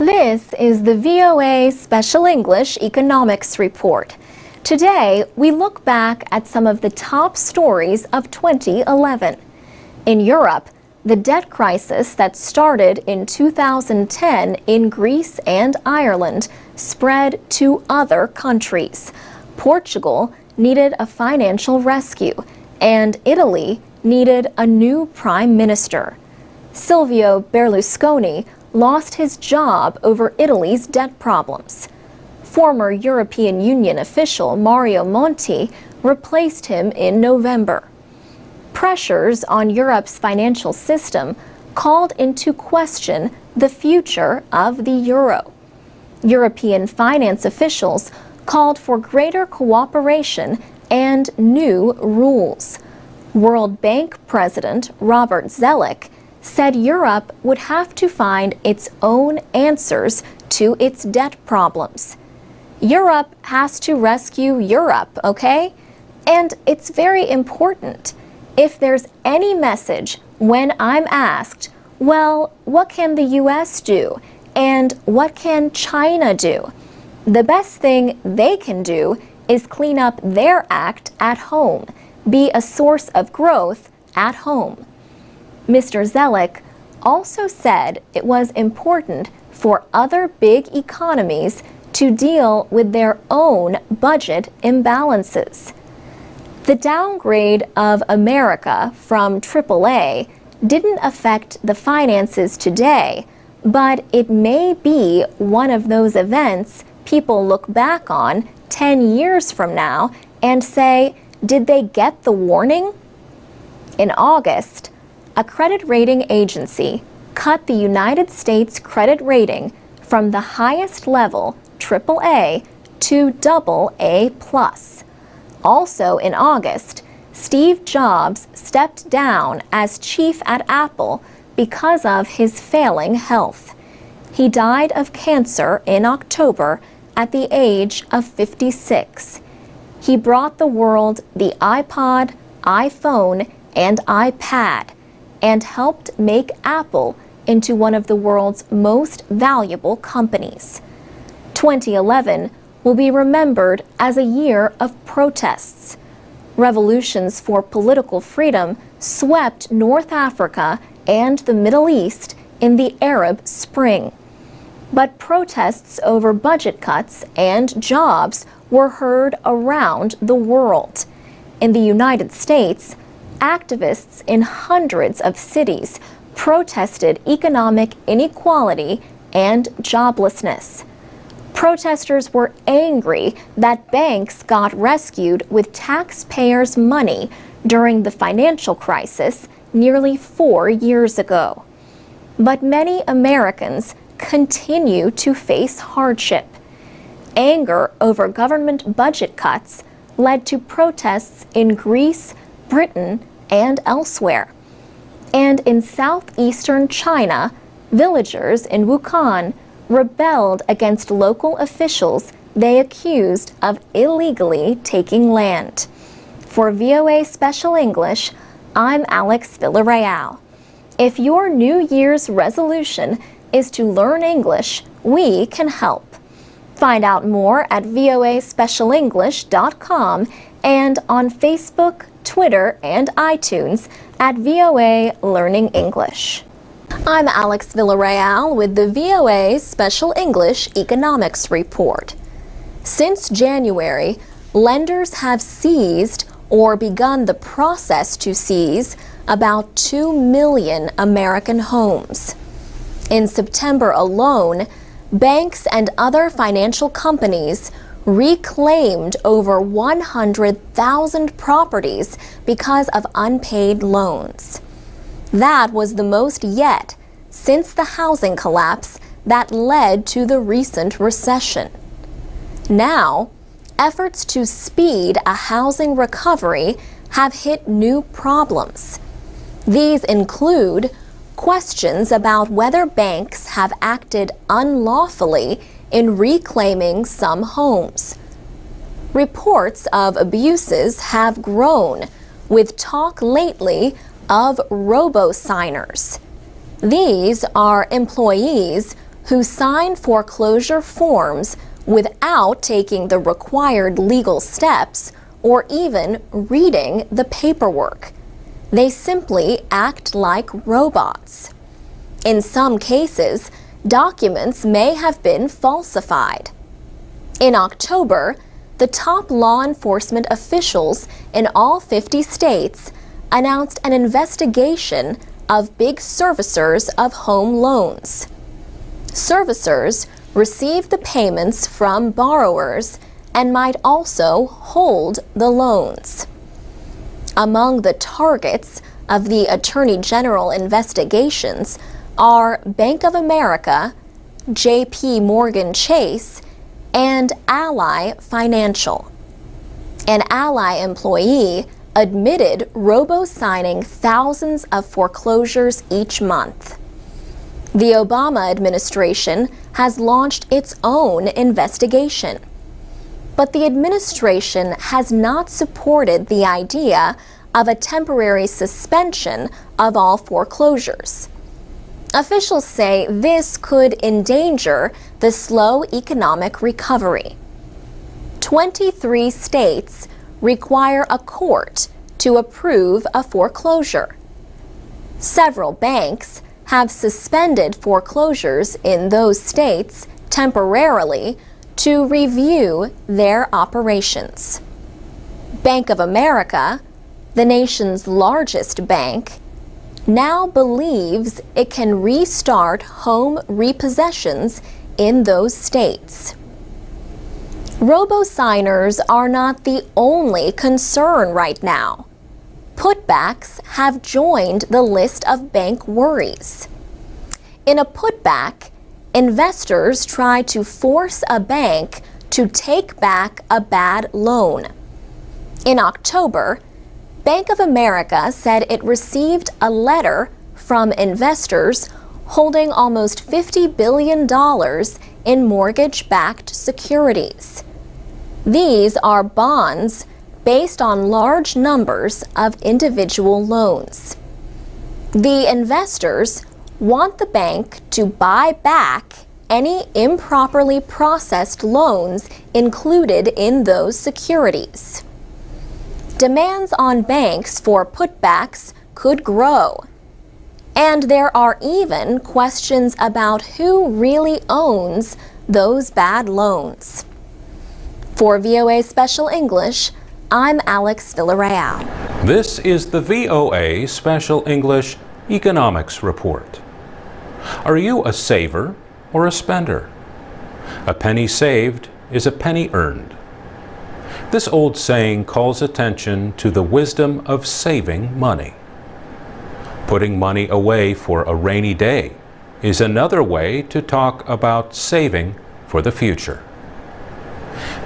This is the VOA Special English Economics Report. Today, we look back at some of the top stories of 2011. In Europe, the debt crisis that started in 2010 in Greece and Ireland spread to other countries. Portugal needed a financial rescue, and Italy needed a new prime minister. Silvio Berlusconi lost his job over Italy's debt problems. Former European Union official Mario Monti replaced him in November. Pressures on Europe's financial system called into question the future of the euro. European finance officials called for greater cooperation and new rules. World Bank President Robert Zoellick said Europe would have to find its own answers to its debt problems. Europe has to rescue Europe, okay? And it's very important. If there's any message when I'm asked, well, what can the US do? And what can China do? The best thing they can do is clean up their act at home, be a source of growth at home. Mr. Zoellick also said it was important for other big economies to deal with their own budget imbalances. The downgrade of America from AAA didn't affect the finances today, but it may be one of those events people look back on 10 years from now and say, did they get the warning? In August, a credit rating agency cut the United States credit rating from the highest level, AAA, to AA+. Also in August, Steve Jobs stepped down as chief at Apple because of his failing health. He died of cancer in October at the age of 56. He brought the world the iPod, iPhone, and iPad, and helped make Apple into one of the world's most valuable companies. 2011 will be remembered as a year of protests. Revolutions for political freedom swept North Africa and the Middle East in the Arab Spring. But protests over budget cuts and jobs were heard around the world. In the United States, activists in hundreds of cities protested economic inequality and joblessness. Protesters were angry that banks got rescued with taxpayers' money during the financial crisis nearly 4 years ago. But many Americans continue to face hardship. Anger over government budget cuts led to protests in Greece, Britain, and elsewhere. And in southeastern China, villagers in Wuhan rebelled against local officials they accused of illegally taking land. For VOA Special English, I'm Alex Villarreal. If your New Year's resolution is to learn English, we can help. Find out more at voaspecialenglish.com and on Facebook, Twitter, and iTunes at VOA Learning English. I'm Alex Villarreal with the VOA Special English Economics Report. Since January, lenders have seized or begun the process to seize about 2 million American homes. In September alone, banks and other financial companies reclaimed over 100,000 properties because of unpaid loans. That was the most yet since the housing collapse that led to the recent recession. Now, efforts to speed a housing recovery have hit new problems. These include questions about whether banks have acted unlawfully in reclaiming some homes. Reports of abuses have grown, with talk lately of robo-signers. These are employees who sign foreclosure forms without taking the required legal steps or even reading the paperwork. They simply act like robots. In some cases, documents may have been falsified. In October, the top law enforcement officials in all 50 states announced an investigation of big servicers of home loans. Servicers receive the payments from borrowers and might also hold the loans. Among the targets of the Attorney General investigations are Bank of America, J.P. Morgan Chase, and Ally Financial. An Ally employee admitted robo-signing thousands of foreclosures each month. The Obama administration has launched its own investigation. But the administration has not supported the idea of a temporary suspension of all foreclosures. Officials say this could endanger the slow economic recovery. 23 states require a court to approve a foreclosure. Several banks have suspended foreclosures in those states temporarily to review their operations. Bank of America, the nation's largest bank, now believes it can restart home repossessions in those states. Robo-signers are not the only concern right now. Putbacks have joined the list of bank worries. In a putback, investors try to force a bank to take back a bad loan. In October, Bank of America said it received a letter from investors holding almost $50 billion in mortgage-backed securities. These are bonds based on large numbers of individual loans. The investors want the bank to buy back any improperly processed loans included in those securities. Demands on banks for putbacks could grow. And there are even questions about who really owns those bad loans. For VOA Special English, I'm Alex Villarreal. This is the VOA Special English Economics Report. Are you a saver or a spender? A penny saved is a penny earned. This old saying calls attention to the wisdom of saving money. Putting money away for a rainy day is another way to talk about saving for the future.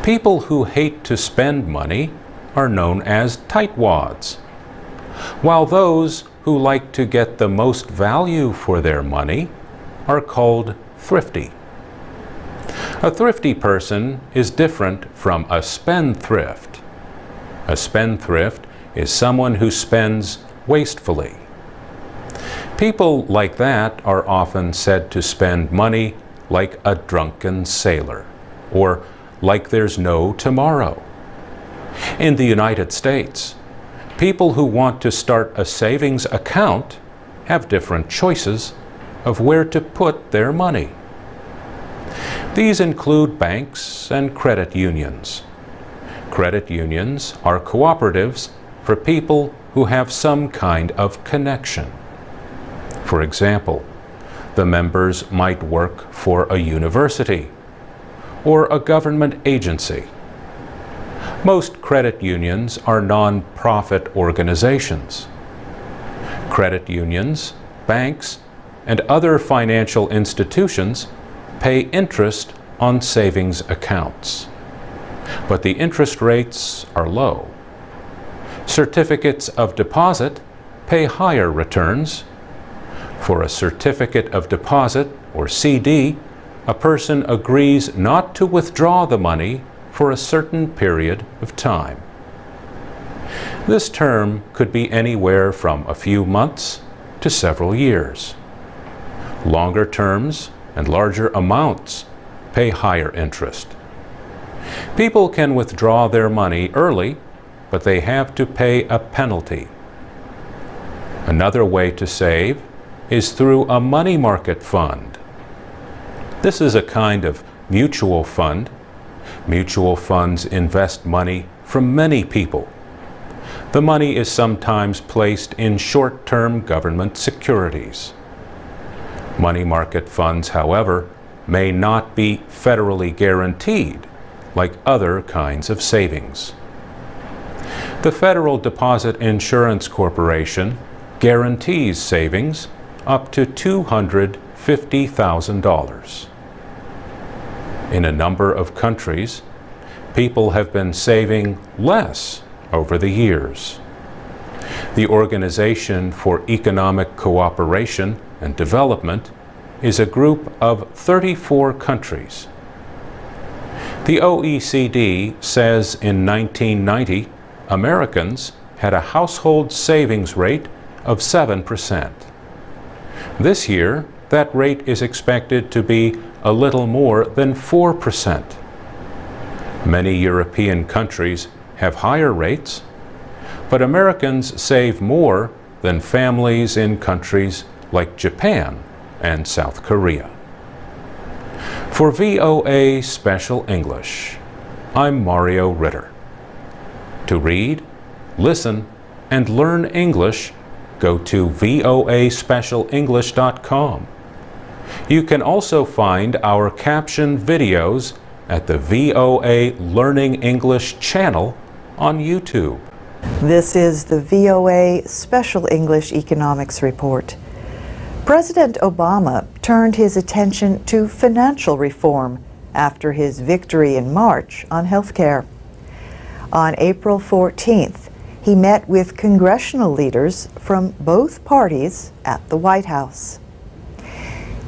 People who hate to spend money are known as tightwads, while those who like to get the most value for their money are called thrifty. A thrifty person is different from a spendthrift. A spendthrift is someone who spends wastefully. People like that are often said to spend money like a drunken sailor, or like there's no tomorrow. In the United States, people who want to start a savings account have different choices of where to put their money. These include banks and credit unions. Credit unions are cooperatives for people who have some kind of connection. For example, the members might work for a university or a government agency. Most credit unions are non-profit organizations. Credit unions, banks, and other financial institutions pay interest on savings accounts. But the interest rates are low. Certificates of deposit pay higher returns. For a certificate of deposit, or CD, a person agrees not to withdraw the money for a certain period of time. This term could be anywhere from a few months to several years. Longer terms and larger amounts pay higher interest. People can withdraw their money early, but they have to pay a penalty. Another way to save is through a money market fund. This is a kind of mutual fund. Mutual funds invest money from many people. The money is sometimes placed in short-term government securities. Money market funds, however, may not be federally guaranteed like other kinds of savings. The Federal Deposit Insurance Corporation guarantees savings up to $250,000. In a number of countries, people have been saving less over the years. The Organization for Economic Cooperation and Development is a group of 34 countries. The OECD says in 1990, Americans had a household savings rate of 7%. This year, that rate is expected to be a little more than 4%. Many European countries have higher rates, but Americans save more than families in countries like Japan and South Korea. For VOA Special English, I'm Mario Ritter. To read, listen, and learn English, go to voaspecialenglish.com. You can also find our captioned videos at the VOA Learning English channel on YouTube. This is the VOA Special English Economics Report. President Obama turned his attention to financial reform after his victory in March on health care. On April 14th, he met with congressional leaders from both parties at the White House.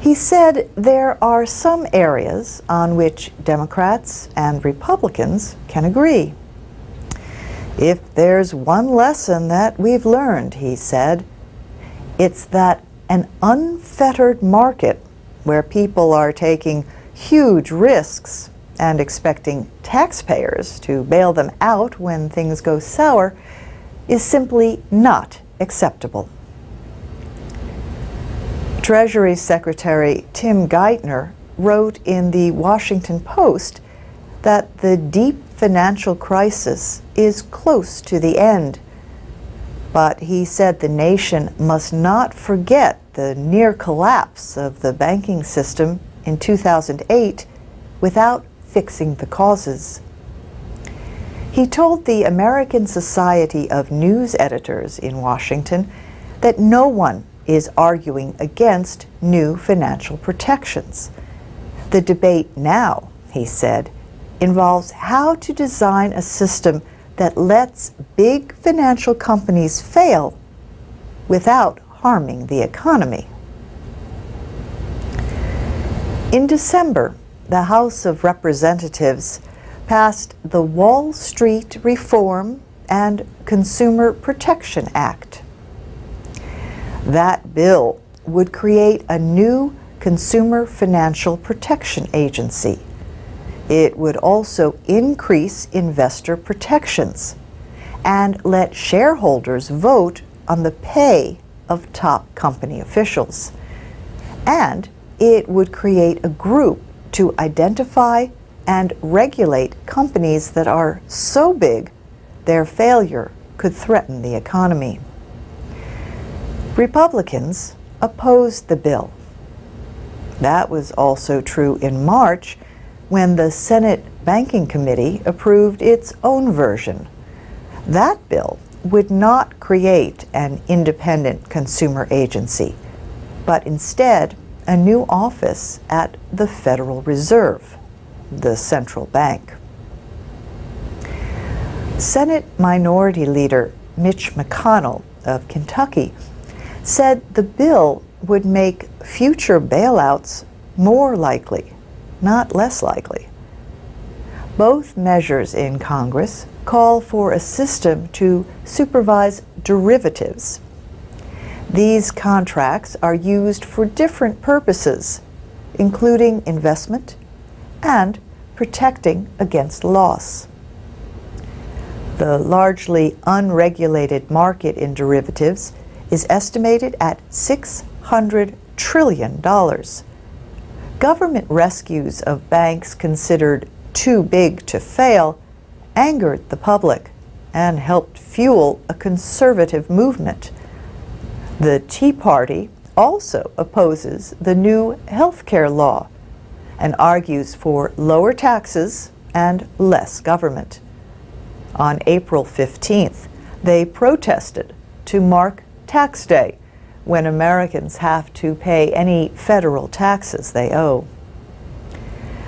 He said there are some areas on which Democrats and Republicans can agree. If there's one lesson that we've learned, he said, it's that an unfettered market where people are taking huge risks and expecting taxpayers to bail them out when things go sour is simply not acceptable. Treasury Secretary Tim Geithner wrote in the Washington Post that the deep financial crisis is close to the end. But he said the nation must not forget the near collapse of the banking system in 2008 without fixing the causes. He told the American Society of News Editors in Washington that no one is arguing against new financial protections. The debate now, he said, involves how to design a system that lets big financial companies fail without harming the economy. In December, the House of Representatives passed the Wall Street Reform and Consumer Protection Act. That bill would create a new Consumer Financial Protection Agency. It would also increase investor protections and let shareholders vote on the pay of top company officials. And it would create a group to identify and regulate companies that are so big their failure could threaten the economy. Republicans opposed the bill. That was also true in March when the Senate Banking Committee approved its own version. That bill would not create an independent consumer agency, but instead a new office at the Federal Reserve, the central bank. Senate Minority Leader Mitch McConnell of Kentucky said the bill would make future bailouts more likely, not less likely. Both measures in Congress call for a system to supervise derivatives. These contracts are used for different purposes, including investment and protecting against loss. The largely unregulated market in derivatives is estimated at $600 trillion. Government rescues of banks considered too big to fail angered the public and helped fuel a conservative movement. The Tea Party also opposes the new health care law and argues for lower taxes and less government. On April 15th, they protested to mark Tax Day, when Americans have to pay any federal taxes they owe.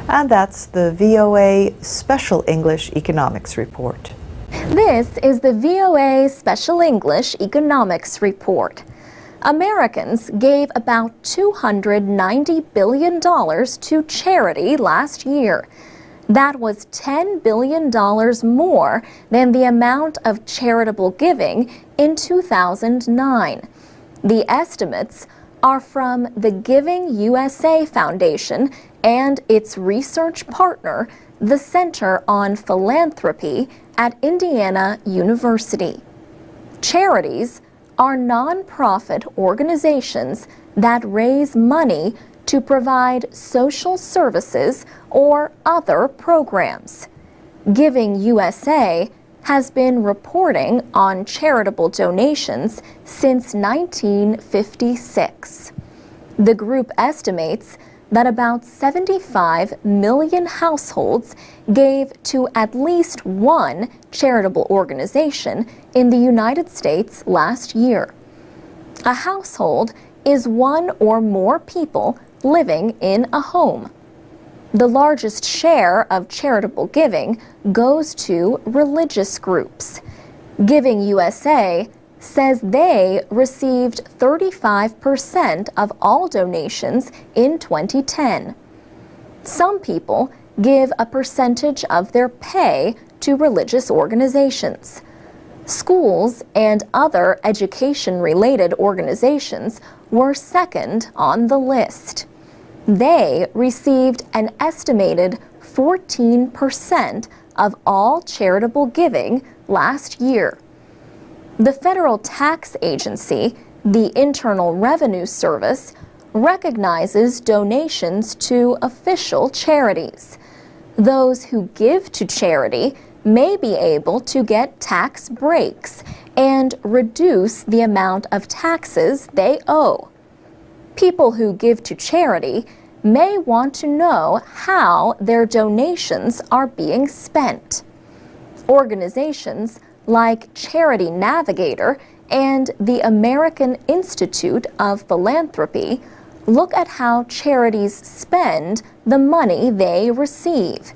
And that's the VOA Special English Economics Report. This is the VOA Special English Economics Report. Americans gave about $290 billion to charity last year. That was $10 billion more than the amount of charitable giving in 2009. The estimates are from the Giving USA Foundation and its research partner, the Center on Philanthropy at Indiana University. Charities are nonprofit organizations that raise money to provide social services or other programs. Giving USA has been reporting on charitable donations since 1956. The group estimates that about 75 million households gave to at least one charitable organization in the United States last year. A household is one or more people living in a home. The largest share of charitable giving goes to religious groups. Giving USA says they received 35% of all donations in 2010. Some people give a percentage of their pay to religious organizations. Schools and other education-related organizations were second on the list. They received an estimated 14% of all charitable giving last year. The federal tax agency, the Internal Revenue Service, recognizes donations to official charities. Those who give to charity may be able to get tax breaks and reduce the amount of taxes they owe. People who give to charity may want to know how their donations are being spent. Organizations like Charity Navigator and the American Institute of Philanthropy look at how charities spend the money they receive.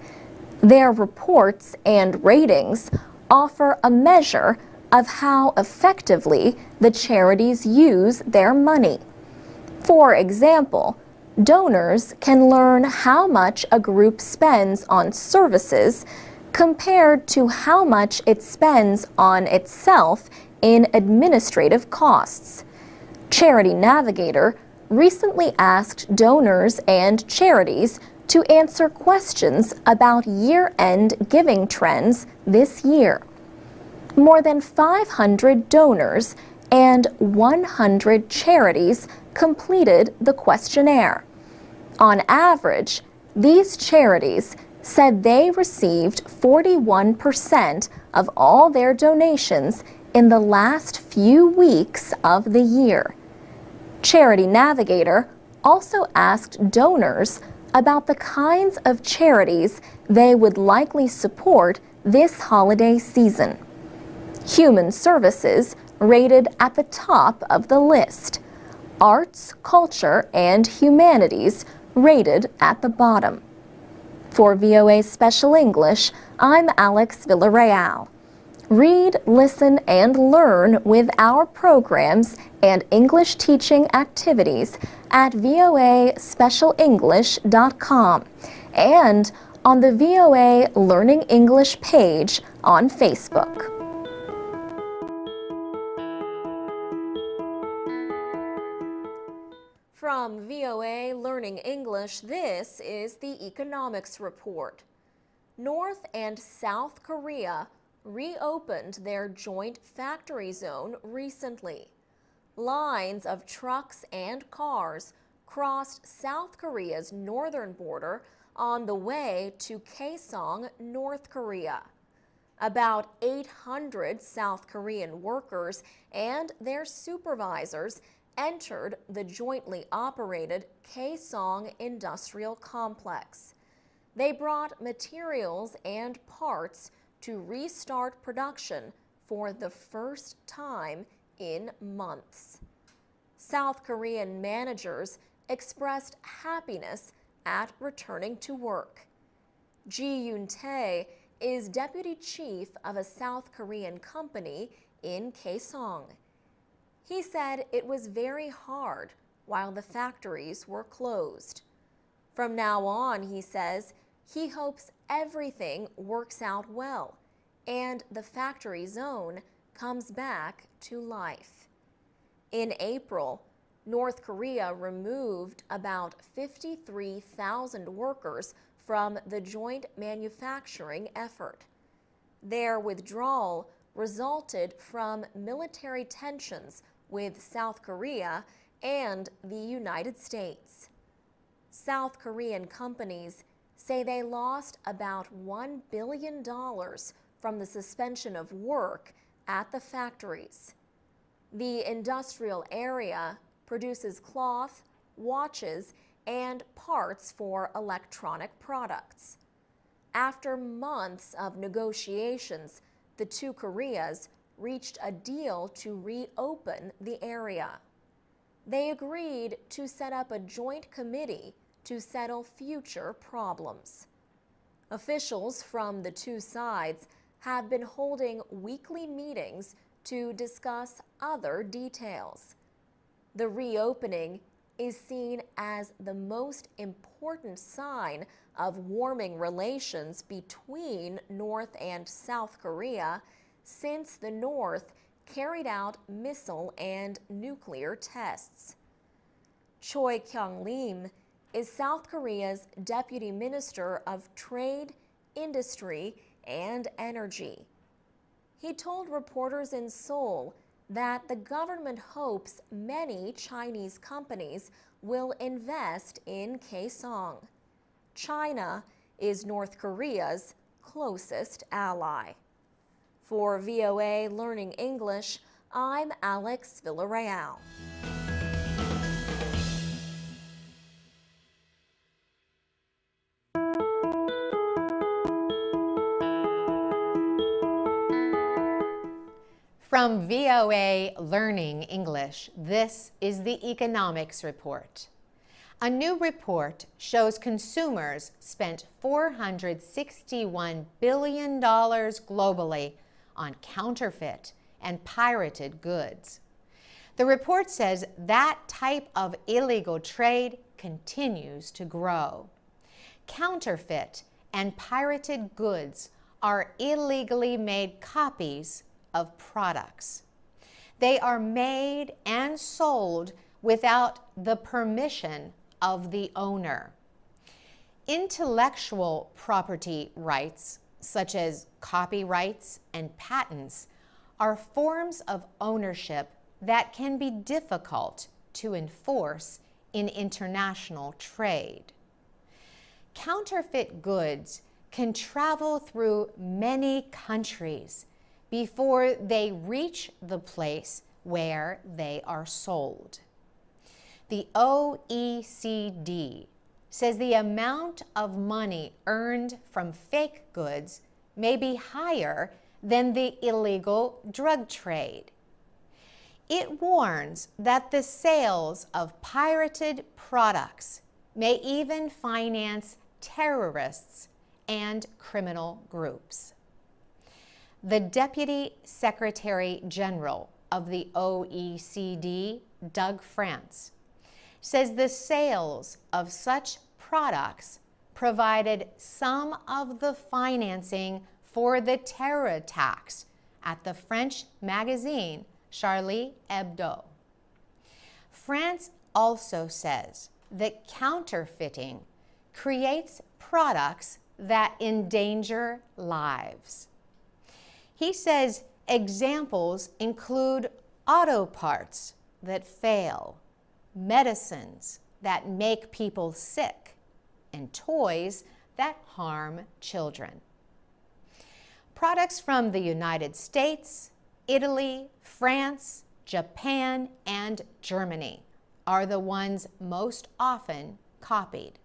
Their reports and ratings offer a measure of how effectively the charities use their money. For example, donors can learn how much a group spends on services compared to how much it spends on itself in administrative costs. Charity Navigator recently asked donors and charities to answer questions about year-end giving trends this year. More than 500 donors and 100 charities completed the questionnaire. On average, these charities said they received 41% of all their donations in the last few weeks of the year. Charity Navigator also asked donors about the kinds of charities they would likely support this holiday season. Human Services rated at the top of the list. Arts, Culture, and Humanities rated at the bottom. For VOA Special English, I'm Alex Villarreal. Read, listen, and learn with our programs and English teaching activities at voaspecialenglish.com and on the VOA Learning English page on Facebook. From VOA Learning English, this is the Economics Report. North and South Korea reopened their joint factory zone recently. Lines of trucks and cars crossed South Korea's northern border on the way to Kaesong, North Korea. About 800 South Korean workers and their supervisors entered the jointly operated Kaesong Industrial Complex. They brought materials and parts to restart production for the first time in months. South Korean managers expressed happiness at returning to work. Ji Yoon-tae is deputy chief of a South Korean company in Kaesong. He said it was very hard while the factories were closed. From now on, he says, he hopes everything works out well and the factory zone comes back to life. In April, North Korea removed about 53,000 workers from the joint manufacturing effort. Their withdrawal resulted from military tensions with South Korea and the United States. South Korean companies say they lost about $1 billion from the suspension of work at the factories. The industrial area produces cloth, watches, and parts for electronic products. After months of negotiations, the two Koreas reached a deal to reopen the area. They agreed to set up a joint committee to settle future problems. Officials from the two sides have been holding weekly meetings to discuss other details. The reopening is seen as the most important sign of warming relations between North and South Korea since the North carried out missile and nuclear tests. Choi Kyung-lim is South Korea's Deputy Minister of Trade, Industry, and Energy. He told reporters in Seoul that the government hopes many Chinese companies will invest in Kaesong. China is North Korea's closest ally. For VOA Learning English, I'm Alex Villarreal. From VOA Learning English, this is the Economics Report. A new report shows consumers spent $461 billion globally on counterfeit and pirated goods. The report says that type of illegal trade continues to grow. Counterfeit and pirated goods are illegally made copies of products. They are made and sold without the permission of the owner. Intellectual property rights, such as copyrights and patents, are forms of ownership that can be difficult to enforce in international trade. Counterfeit goods can travel through many countries before they reach the place where they are sold. The OECD says the amount of money earned from fake goods may be higher than the illegal drug trade. It warns that the sales of pirated products may even finance terrorists and criminal groups. The Deputy Secretary General of the OECD, Doug France, says the sales of such products provided some of the financing for the terror attacks at the French magazine Charlie Hebdo. France also says that counterfeiting creates products that endanger lives. He says examples include auto parts that fail, medicines that make people sick, and toys that harm children. Products from the United States, Italy, France, Japan, and Germany are the ones most often copied.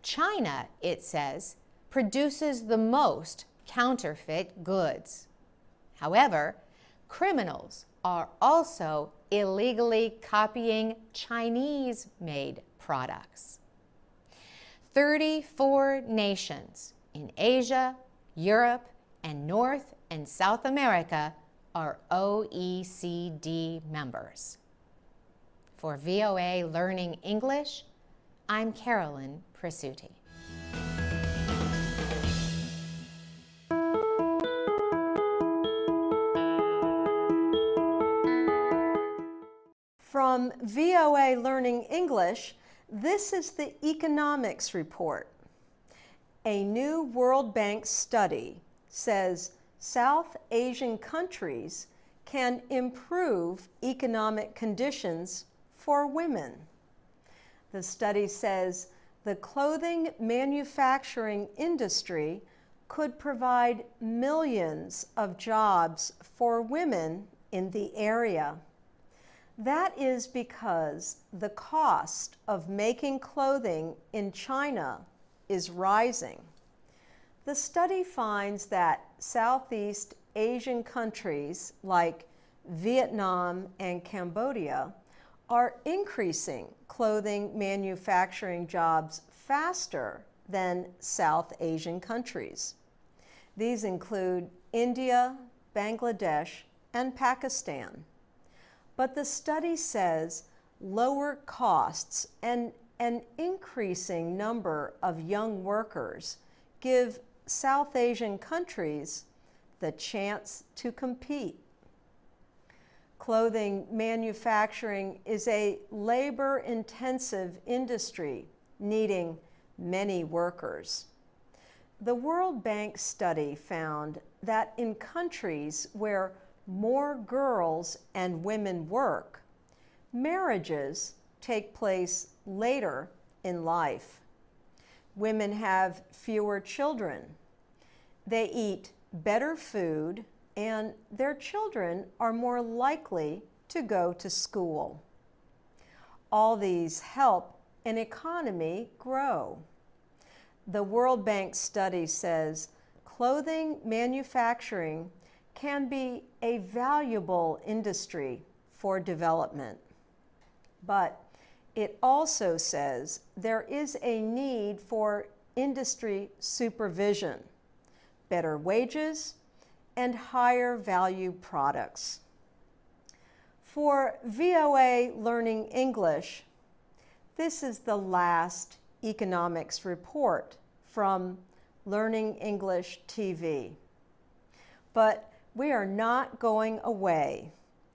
China, it says, produces the most counterfeit goods. However, criminals are also illegally copying Chinese-made products. 34 nations in Asia, Europe, and North and South America are OECD members. For VOA Learning English, I'm Carolyn Presutti. From VOA Learning English, this is the Economics Report. A new World Bank study says South Asian countries can improve economic conditions for women. The study says the clothing manufacturing industry could provide millions of jobs for women in the area. That is because the cost of making clothing in China is rising. The study finds that Southeast Asian countries like Vietnam and Cambodia are increasing clothing manufacturing jobs faster than South Asian countries. These include India, Bangladesh, and Pakistan. But the study says lower costs and an increasing number of young workers give South Asian countries the chance to compete. Clothing manufacturing is a labor-intensive industry needing many workers. The World Bank study found that in countries where more girls and women work, marriages take place later in life. Women have fewer children. They eat better food, and their children are more likely to go to school. All these help an economy grow. The World Bank study says clothing manufacturing can be a valuable industry for development. But it also says there is a need for industry supervision, better wages, and higher value products. For VOA Learning English, this is the last economics report from Learning English TV. But we are not going away.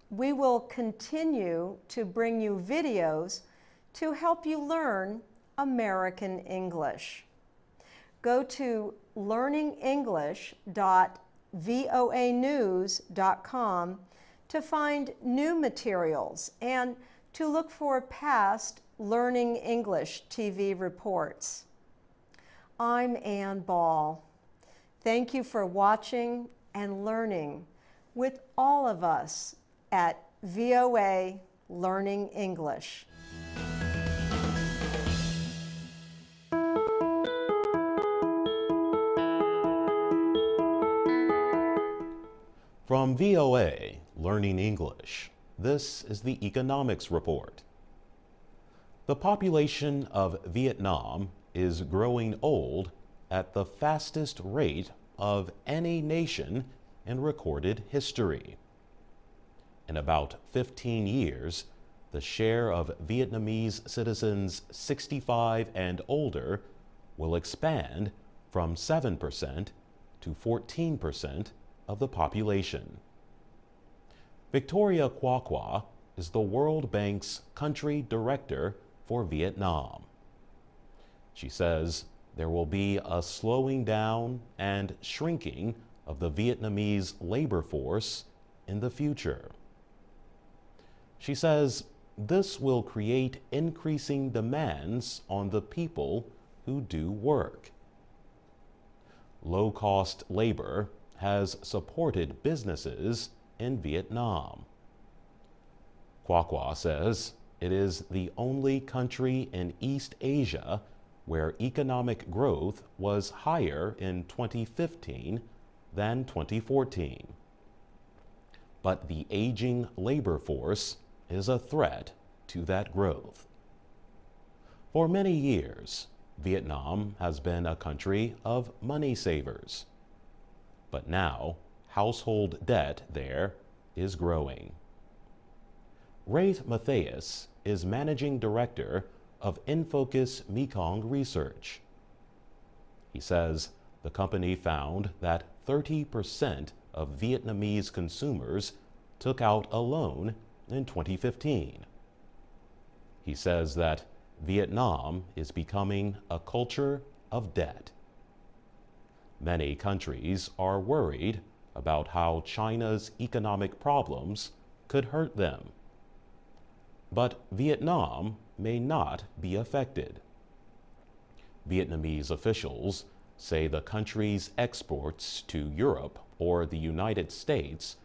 We will continue to bring you videos to help you learn American English. Go to learningenglish.voanews.com to find new materials and to look for past Learning English TV reports. I'm Ann Ball. Thank you for watching and learning with all of us at VOA Learning English. From VOA Learning English, this is the Economics Report. The population of Vietnam is growing old at the fastest rate of any nation in recorded history. In about 15 years, the share of Vietnamese citizens 65 and older will expand from 7% to 14% of the population. Victoria Quaqua is the World Bank's country director for Vietnam. She says there will be a slowing down and shrinking of the Vietnamese labor force in the future. She says this will create increasing demands on the people who do work. Low-cost labor has supported businesses in Vietnam. Kwakwa says it is the only country in East Asia where economic growth was higher in 2015 than 2014. But the aging labor force is a threat to that growth. For many years, Vietnam has been a country of money savers. But now, household debt there is growing. Rafe Matthias is managing director of Infocus Mekong Research. He says the company found that 30% of Vietnamese consumers took out a loan in 2015. He says that Vietnam is becoming a culture of debt. Many countries are worried about how China's economic problems could hurt them. But Vietnam may not be affected. Vietnamese officials say the country's exports to Europe or the United States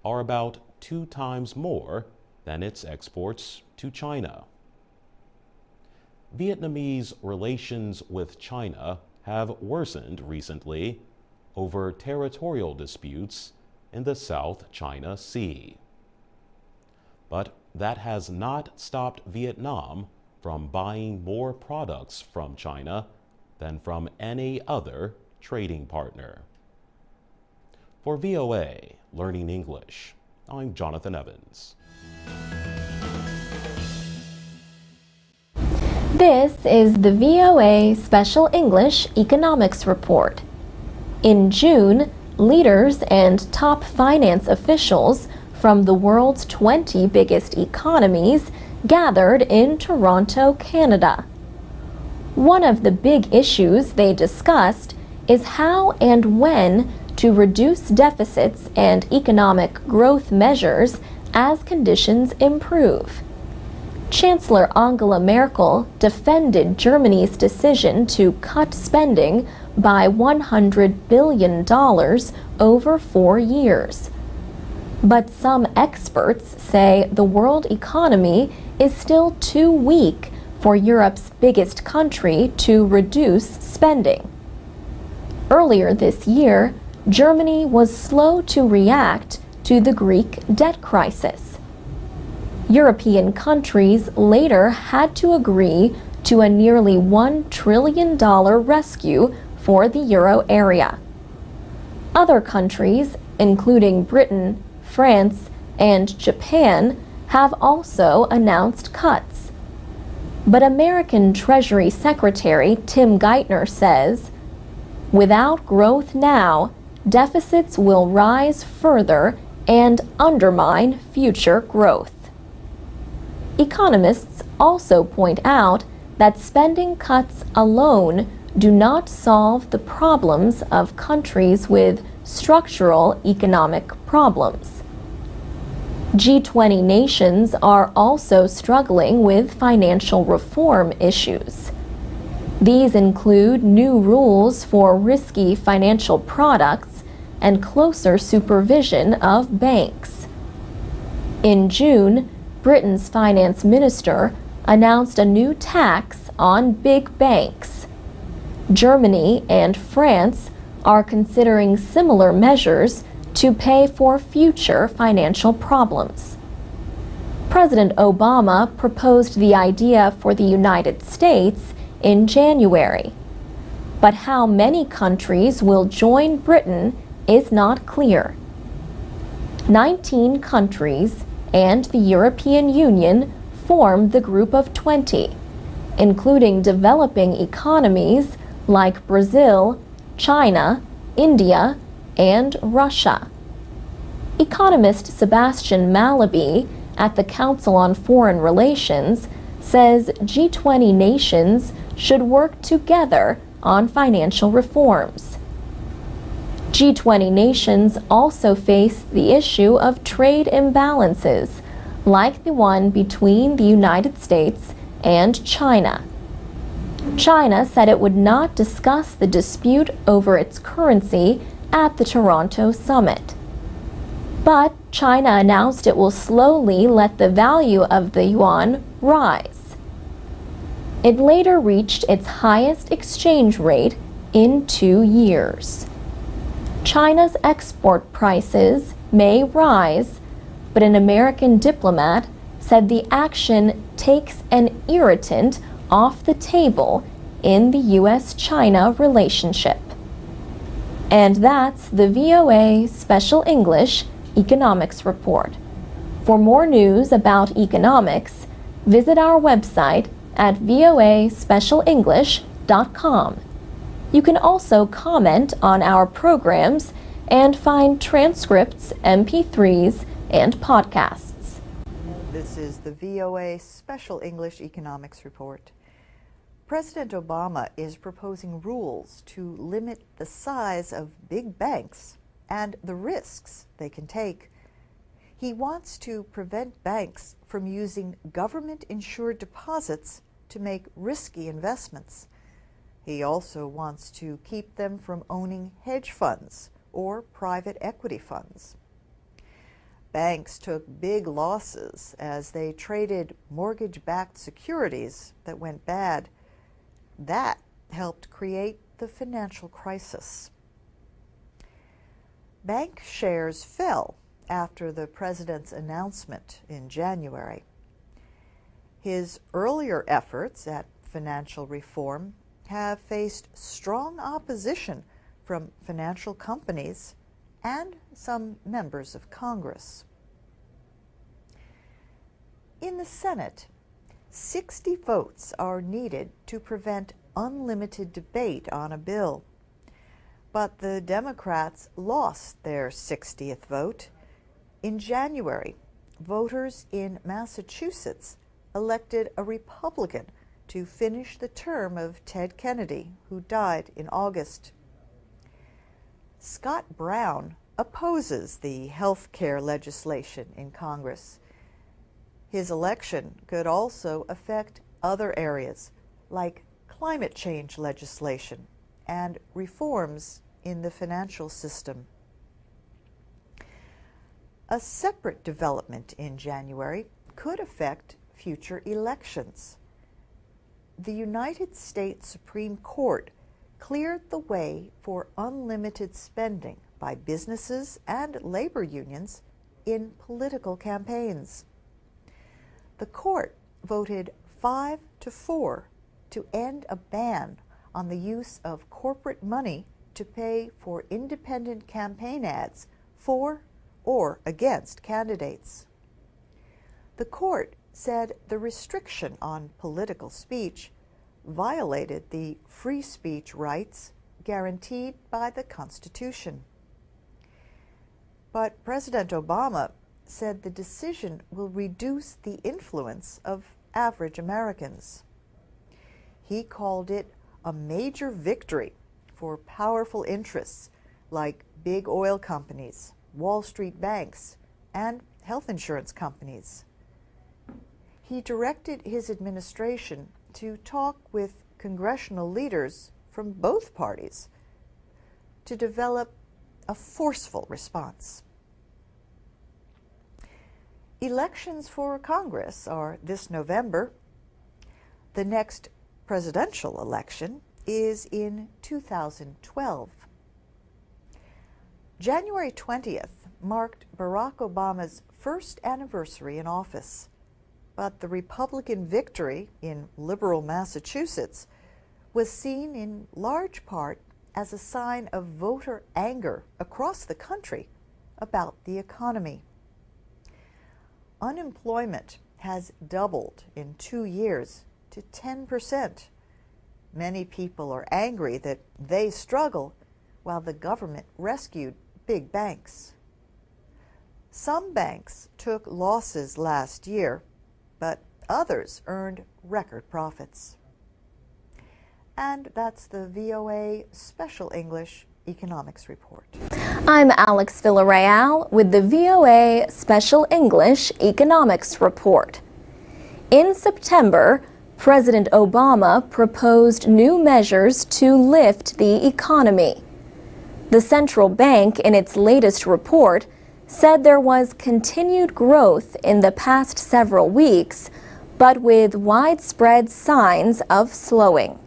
are about 2 times more than its exports to China. Vietnamese relations with China have worsened recently over territorial disputes in the South China Sea. But that has not stopped Vietnam from buying more products from China than from any other trading partner. For VOA Learning English, I'm Jonathan Evans. This is the VOA Special English Economics Report. In June, leaders and top finance officials from the world's 20 biggest economies gathered in Toronto, Canada. One of the big issues they discussed is how and when to reduce deficits and economic growth measures as conditions improve. Chancellor Angela Merkel defended Germany's decision to cut spending by $100 billion over 4 years. But some experts say the world economy is still too weak for Europe's biggest country to reduce spending. Earlier this year, Germany was slow to react to the Greek debt crisis. European countries later had to agree to a nearly $1 trillion rescue for the euro area. Other countries, including Britain, France, and Japan, have also announced cuts. But American Treasury Secretary Tim Geithner says, without growth now, deficits will rise further and undermine future growth. Economists also point out that spending cuts alone do not solve the problems of countries with structural economic problems. G20 nations are also struggling with financial reform issues. These include new rules for risky financial products and closer supervision of banks. In June, Britain's finance minister announced a new tax on big banks. Germany and France are considering similar measures to pay for future financial problems. President Obama proposed the idea for the United States in January. But how many countries will join Britain is not clear. 19 countries and the European Union form the Group of 20, including developing economies like Brazil, China, India, and Russia. Economist Sebastian Mallaby at the Council on Foreign Relations, says G20 nations should work together on financial reforms. G20 nations also face the issue of trade imbalances, like the one between the United States and China. China said it would not discuss the dispute over its currency at the Toronto summit. But China announced it will slowly let the value of the yuan rise. It later reached its highest exchange rate in 2 years. China's export prices may rise, but an American diplomat said the action takes an irritant off the table in the U.S.-China relationship. And that's the VOA Special English Economics Report. For more news about economics, visit our website at voaspecialenglish.com. You can also comment on our programs and find transcripts, MP3s, and podcasts. This is the VOA Special English Economics Report. President Obama is proposing rules to limit the size of big banks and the risks they can take. He wants to prevent banks from using government-insured deposits to make risky investments. He also wants to keep them from owning hedge funds or private equity funds. Banks took big losses as they traded mortgage-backed securities that went bad. That helped create the financial crisis. Bank shares fell after the president's announcement in January. His earlier efforts at financial reform have faced strong opposition from financial companies and some members of Congress. In the Senate, 60 votes are needed to prevent unlimited debate on a bill. But the Democrats lost their 60th vote. In January, voters in Massachusetts elected a Republican to finish the term of Ted Kennedy, who died in August. Scott Brown opposes the health care legislation in Congress. His election could also affect other areas, like climate change legislation and reforms in the financial system. A separate development in January could affect future elections. The United States Supreme Court cleared the way for unlimited spending by businesses and labor unions in political campaigns. The court voted 5-4 to end a ban on the use of corporate money to pay for independent campaign ads for or against candidates. The court said the restriction on political speech violated the free speech rights guaranteed by the Constitution. But President Obama said the decision will reduce the influence of average Americans. He called it a major victory for powerful interests like big oil companies, Wall Street banks, and health insurance companies. He directed his administration to talk with congressional leaders from both parties to develop a forceful response. Elections for Congress are this November. The next presidential election is in 2012. January 20th marked Barack Obama's first anniversary in office, but the Republican victory in liberal Massachusetts was seen in large part as a sign of voter anger across the country about the economy. Unemployment has doubled in 2 years to 10%. Many people are angry that they struggle while the government rescued big banks. Some banks took losses last year, but others earned record profits. And that's the VOA Special English Economics Report. I'm Alex Villarreal with the VOA Special English Economics Report. In September, President Obama proposed new measures to lift the economy. The central bank, in its latest report, said there was continued growth in the past several weeks, but with widespread signs of slowing.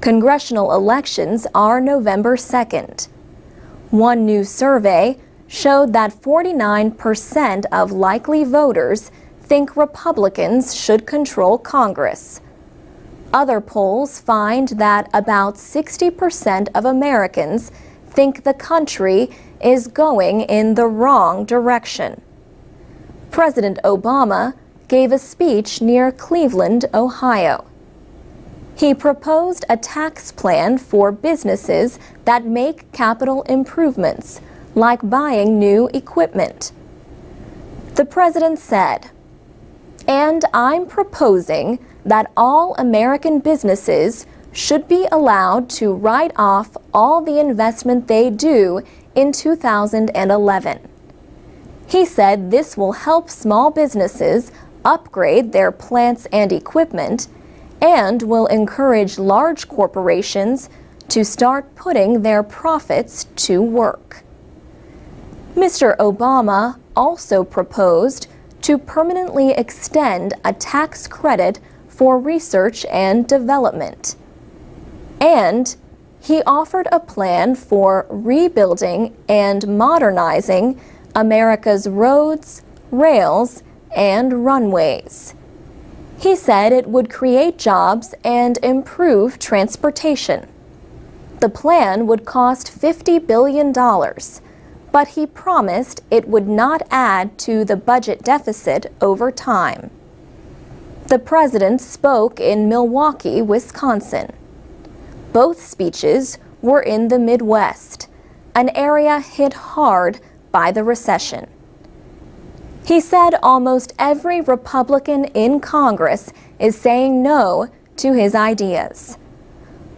Congressional elections are November 2nd. One new survey showed that 49% of likely voters think Republicans should control Congress. Other polls find that about 60% of Americans think the country is going in the wrong direction. President Obama gave a speech near Cleveland, Ohio. He proposed a tax plan for businesses that make capital improvements, like buying new equipment. The president said, "And I'm proposing that all American businesses should be allowed to write off all the investment they do in 2011. He said this will help small businesses upgrade their plants and equipment and will encourage large corporations to start putting their profits to work." Mr. Obama also proposed to permanently extend a tax credit for research and development. And he offered a plan for rebuilding and modernizing America's roads, rails, and runways. He said it would create jobs and improve transportation. The plan would cost $50 billion, but he promised it would not add to the budget deficit over time. The president spoke in Milwaukee, Wisconsin. Both speeches were in the Midwest, an area hit hard by the recession. He said almost every Republican in Congress is saying no to his ideas.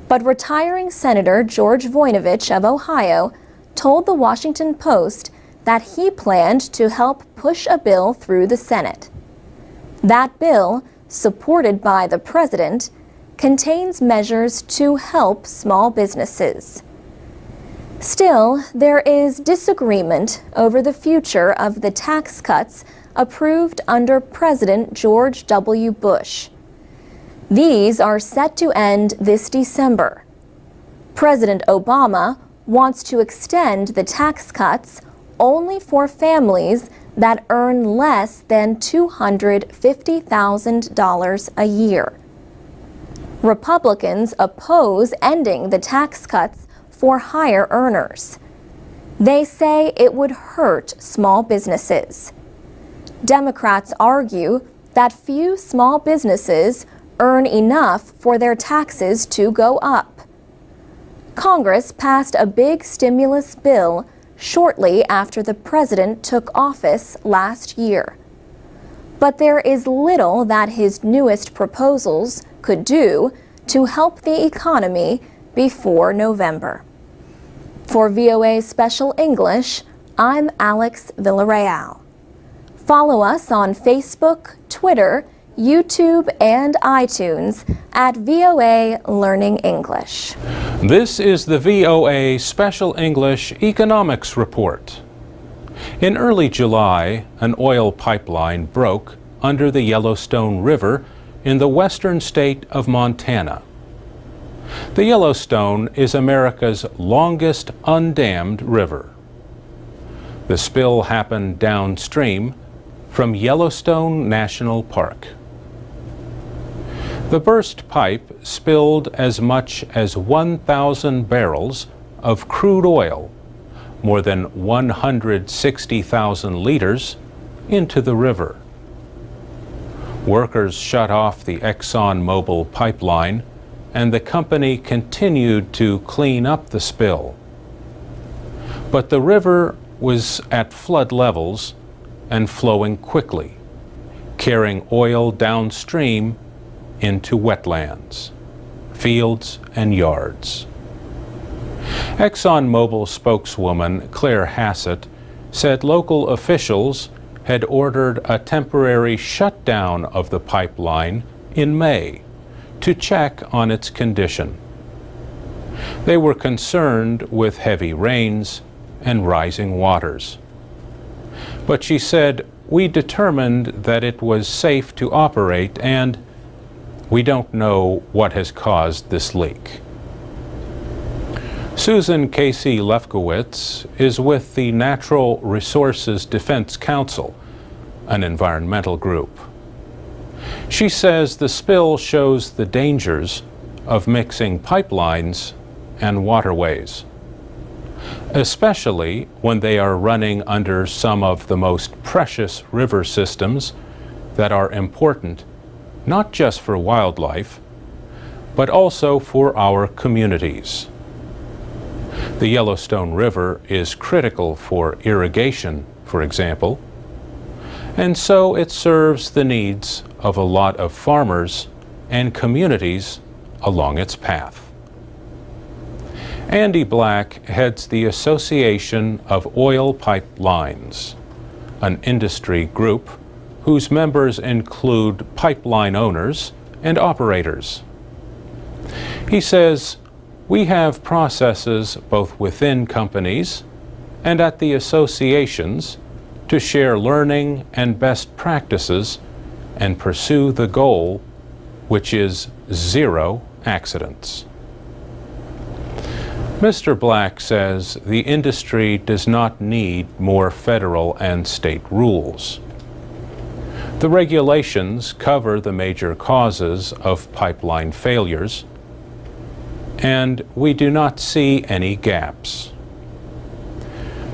But retiring Senator George Voinovich of Ohio told the Washington Post that he planned to help push a bill through the Senate. That bill, supported by the president, contains measures to help small businesses. Still, there is disagreement over the future of the tax cuts approved under President George W. Bush. These are set to end this December. President Obama wants to extend the tax cuts only for families that earn less than $250,000 a year. Republicans oppose ending the tax cuts for higher earners. They say it would hurt small businesses. Democrats argue that few small businesses earn enough for their taxes to go up. Congress passed a big stimulus bill shortly after the president took office last year. But there is little that his newest proposals could do to help the economy before November. For VOA Special English, I'm Alex Villarreal. Follow us on Facebook, Twitter, YouTube, and iTunes at VOA Learning English. This is the VOA Special English Economics Report. In early July, an oil pipeline broke under the Yellowstone River in the western state of Montana. The Yellowstone is America's longest undammed river. The spill happened downstream from Yellowstone National Park. The burst pipe spilled as much as 1,000 barrels of crude oil, more than 160,000 liters, into the river. Workers shut off the ExxonMobil pipeline, and the company continued to clean up the spill. But the river was at flood levels and flowing quickly, carrying oil downstream into wetlands, fields, and yards. ExxonMobil spokeswoman Claire Hassett said local officials had ordered a temporary shutdown of the pipeline in May to check on its condition. They were concerned with heavy rains and rising waters. But she said, "We determined that it was safe to operate and we don't know what has caused this leak." Susan Casey Lefkowitz is with the Natural Resources Defense Council, an environmental group. She says the spill shows the dangers of mixing pipelines and waterways, especially when they are running under some of the most precious river systems that are important not just for wildlife, but also for our communities. The Yellowstone River is critical for irrigation, for example, and so it serves the needs of a lot of farmers and communities along its path. Andy Black heads the Association of Oil Pipelines, an industry group whose members include pipeline owners and operators. He says, "We have processes both within companies and at the associations to share learning and best practices and pursue the goal, which is zero accidents." Mr. Black says the industry does not need more federal and state rules. The regulations cover the major causes of pipeline failures, and we do not see any gaps.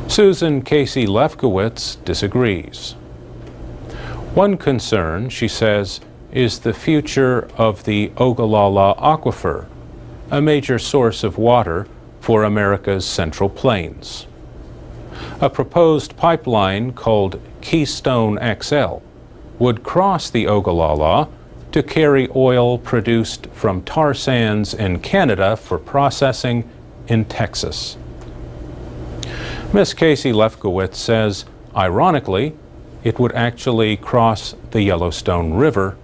Susan Casey Lefkowitz disagrees. One concern, she says, is the future of the Ogallala Aquifer, a major source of water for America's Central Plains. A proposed pipeline called Keystone XL would cross the Ogallala to carry oil produced from tar sands in Canada for processing in Texas. Ms. Casey Lefkowitz says, ironically, it would actually cross the Yellowstone River,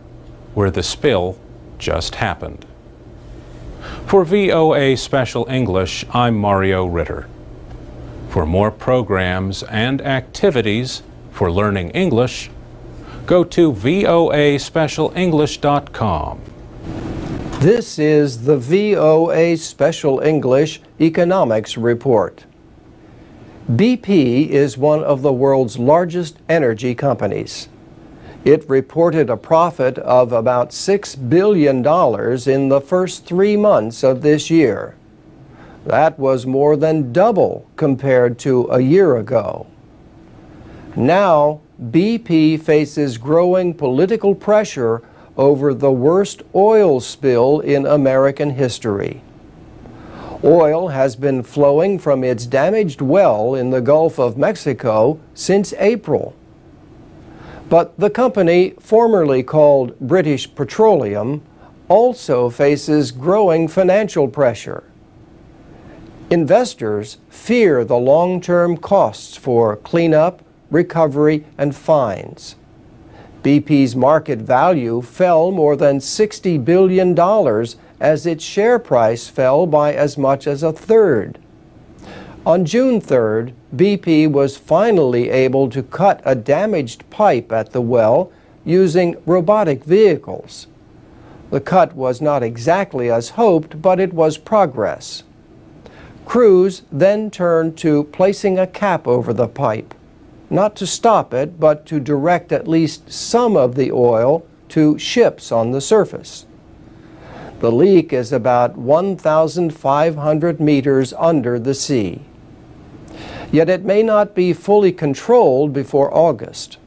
where the spill just happened. For VOA Special English, I'm Mario Ritter. For more programs and activities for learning English, go to voaspecialenglish.com. This is the VOA Special English Economics Report. BP is one of the world's largest energy companies. It reported a profit of about $6 billion in the first 3 months of this year. That was more than double compared to a year ago. Now, BP faces growing political pressure over the worst oil spill in American history. Oil has been flowing from its damaged well in the Gulf of Mexico since April. But the company, formerly called British Petroleum, also faces growing financial pressure. Investors fear the long-term costs for cleanup, recovery, and fines. BP's market value fell more than $60 billion as its share price fell by as much as a third. On June 3rd, BP was finally able to cut a damaged pipe at the well using robotic vehicles. The cut was not exactly as hoped, but it was progress. Crews then turned to placing a cap over the pipe, not to stop it, but to direct at least some of the oil to ships on the surface. The leak is about 1,500 meters under the sea. Yet it may not be fully controlled before August.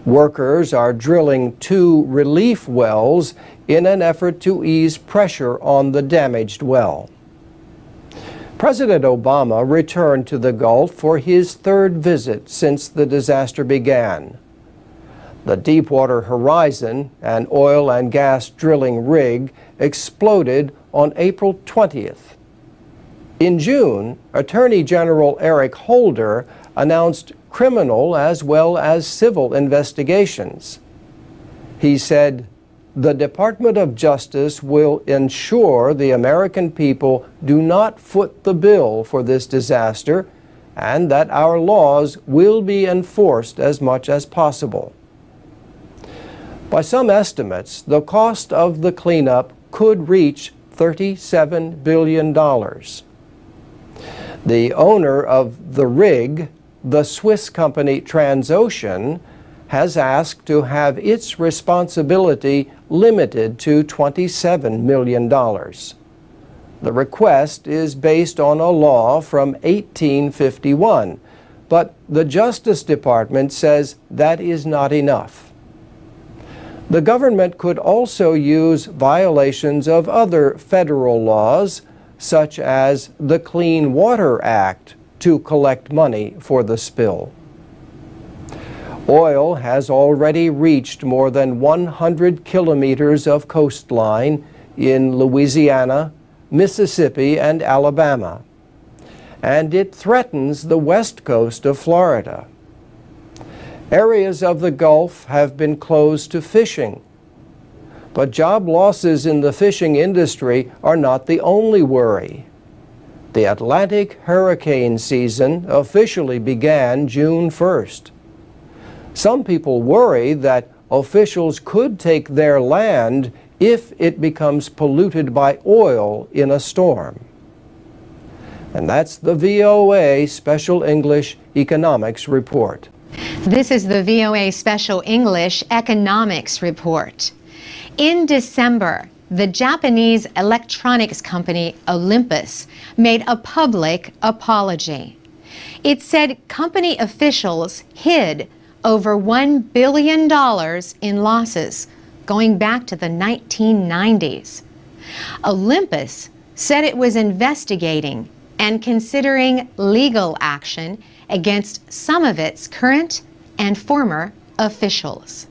Workers are drilling 2 relief wells in an effort to ease pressure on the damaged well. President Obama returned to the Gulf for his third visit since the disaster began. The Deepwater Horizon, an oil and gas drilling rig, exploded on April 20th. In June, Attorney General Eric Holder announced criminal as well as civil investigations. He said, "The Department of Justice will ensure the American people do not foot the bill for this disaster and that our laws will be enforced as much as possible." By some estimates, the cost of the cleanup could reach $37 billion. The owner of the rig, the Swiss company Transocean, has asked to have its responsibility limited to $27 million. The request is based on a law from 1851, but the Justice Department says that is not enough. The government could also use violations of other federal laws, such as the Clean Water Act, to collect money for the spill. Oil has already reached more than 100 kilometers of coastline in Louisiana, Mississippi, and Alabama, and it threatens the west coast of Florida. Areas of the Gulf have been closed to fishing. But job losses in the fishing industry are not the only worry. The Atlantic hurricane season officially began June 1st. Some people worry that officials could take their land if it becomes polluted by oil in a storm. And that's the VOA Special English Economics Report. This is the VOA Special English Economics Report. In December, the Japanese electronics company Olympus made a public apology. It said company officials hid over $1 billion in losses going back to the 1990s. Olympus said it was investigating and considering legal action against some of its current and former officials.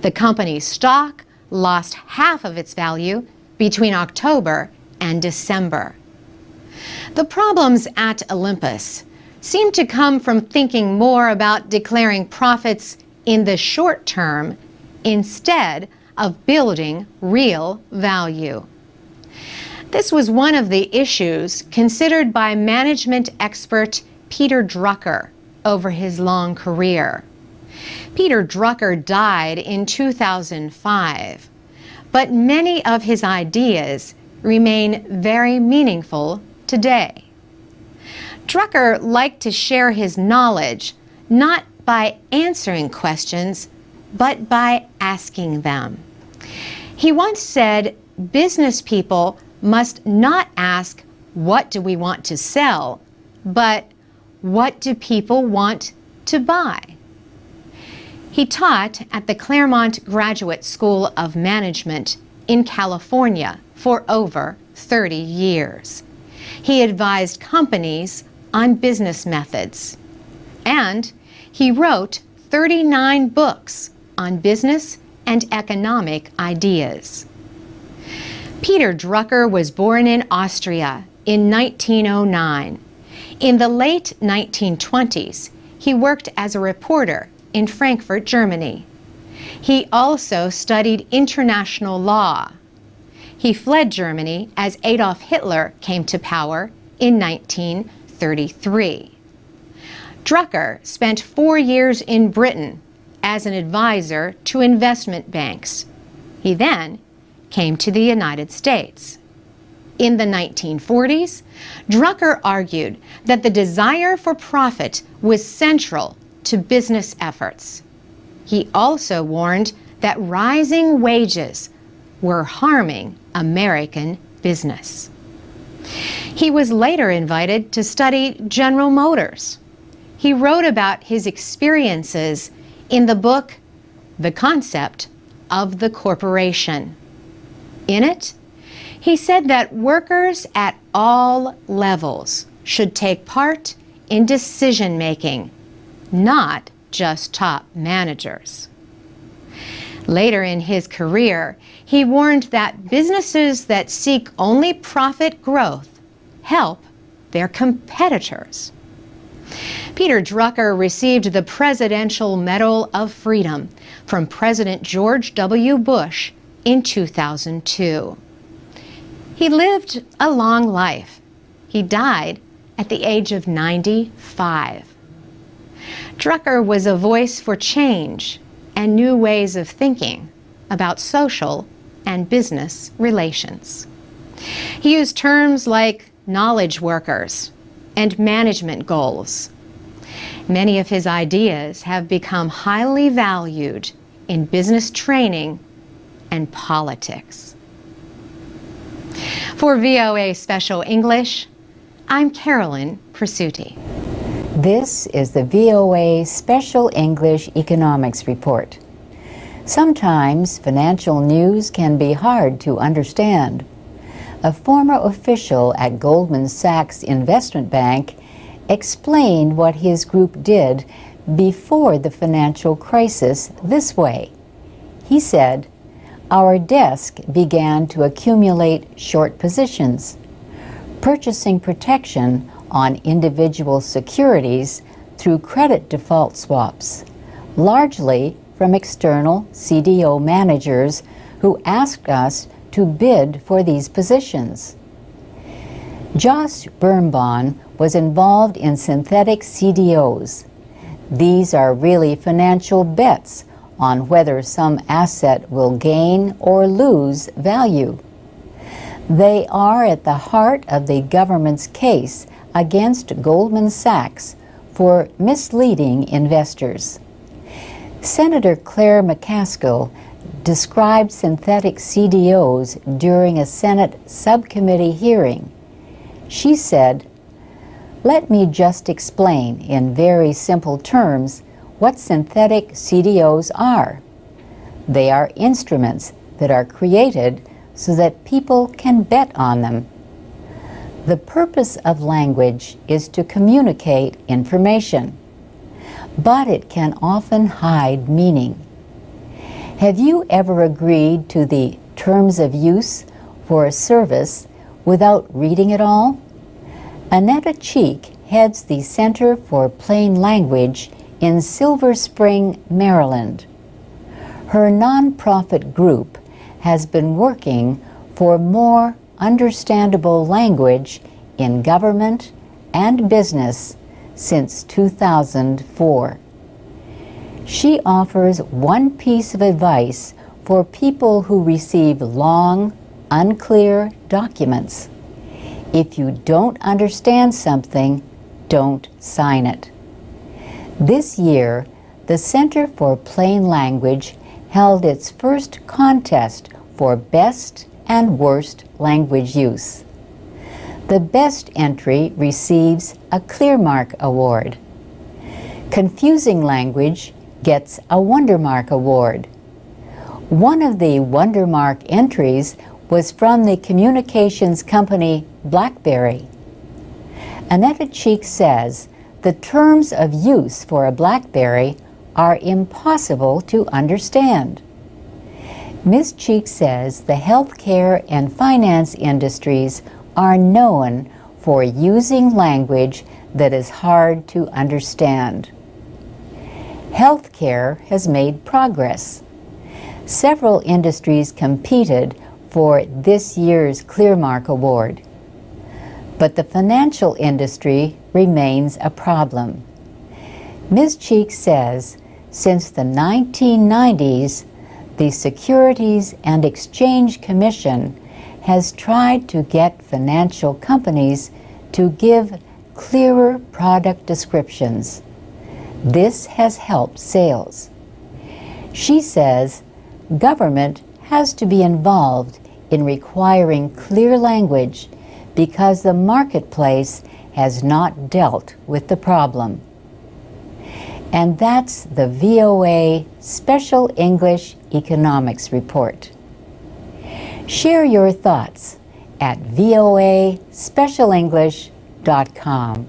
The company's stock lost half of its value between October and December. The problems at Olympus seem to come from thinking more about declaring profits in the short term instead of building real value. This was one of the issues considered by management expert Peter Drucker over his long career. Peter Drucker died in 2005, but many of his ideas remain very meaningful today. Drucker liked to share his knowledge not by answering questions, but by asking them. He once said, business people must not ask, what do we want to sell, but what do people want to buy? He taught at the Claremont Graduate School of Management in California for over 30 years. He advised companies on business methods, and he wrote 39 books on business and economic ideas. Peter Drucker was born in Austria in 1909. In the late 1920s, he worked as a reporter in Frankfurt, Germany. He also studied international law. He fled Germany as Adolf Hitler came to power in 1933. Drucker spent 4 years in Britain as an advisor to investment banks. He then came to the United States. In the 1940s, Drucker argued that the desire for profit was central to business efforts. He also warned that rising wages were harming American business. He was later invited to study General Motors. He wrote about his experiences in the book, The Concept of the Corporation. In it, He said that workers at all levels should take part in decision-making, not just top managers. Later in his career, he warned that businesses that seek only profit growth help their competitors. Peter Drucker received the Presidential Medal of Freedom from President George W. Bush in 2002. He lived a long life. He died at the age of 95. Drucker was a voice for change and new ways of thinking about social and business relations. He used terms like knowledge workers and management goals. Many of his ideas have become highly valued in business training and politics. For VOA Special English, I'm Carolyn Presutti. This is the VOA Special English Economics Report. Sometimes financial news can be hard to understand. A former official at Goldman Sachs Investment Bank explained what his group did before the financial crisis this way. He said, "Our desk began to accumulate short positions, purchasing protection on individual securities through credit default swaps, largely from external CDO managers who asked us to bid for these positions." Josh Birnbaum was involved in synthetic CDOs. These are really financial bets on whether some asset will gain or lose value. They are at the heart of the government's case against Goldman Sachs for misleading investors. Senator Claire McCaskill described synthetic CDOs during a Senate subcommittee hearing. She said, "Let me just explain in very simple terms what synthetic CDOs are. They are instruments that are created so that people can bet on them. The purpose of language is to communicate information, but it can often hide meaning. Have you ever agreed to the terms of use for a service without reading it all?" Annetta Cheek heads the Center for Plain Language in Silver Spring, Maryland. Her nonprofit group has been working for more understandable language in government and business since 2004. She offers one piece of advice for people who receive long, unclear documents. If you don't understand something, don't sign it. This year, the Center for Plain Language held its first contest for best and worst language use. The best entry receives a Clearmark Award. Confusing language gets a Wondermark Award. One of the Wondermark entries was from the communications company BlackBerry. Annetta Cheek says the terms of use for a BlackBerry are impossible to understand. Ms. Cheek says the healthcare and finance industries are known for using language that is hard to understand. Healthcare has made progress. Several industries competed for this year's Clearmark Award. But the financial industry remains a problem. Ms. Cheek says since the 1990s, the Securities and Exchange Commission has tried to get financial companies to give clearer product descriptions. This has helped sales. She says government has to be involved in requiring clear language because the marketplace has not dealt with the problem. And that's the VOA Special English Economics Report. Share your thoughts at voaspecialenglish.com.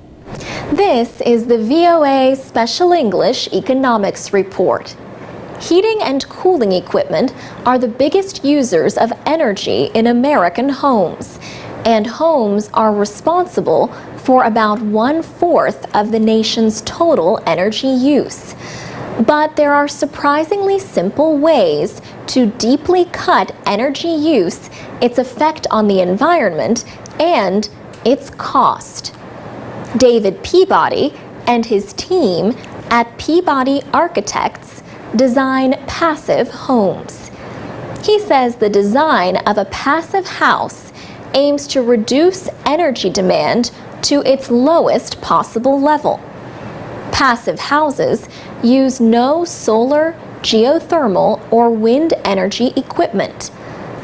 This is the VOA Special English Economics Report. Heating and cooling equipment are the biggest users of energy in American homes, and homes are responsible for about 1/4 of the nation's total energy use. But there are surprisingly simple ways to deeply cut energy use, its effect on the environment, and its cost. David Peabody and his team at Peabody Architects design passive homes. He says the design of a passive house aims to reduce energy demand to its lowest possible level. Passive houses use no solar, geothermal, or wind energy equipment,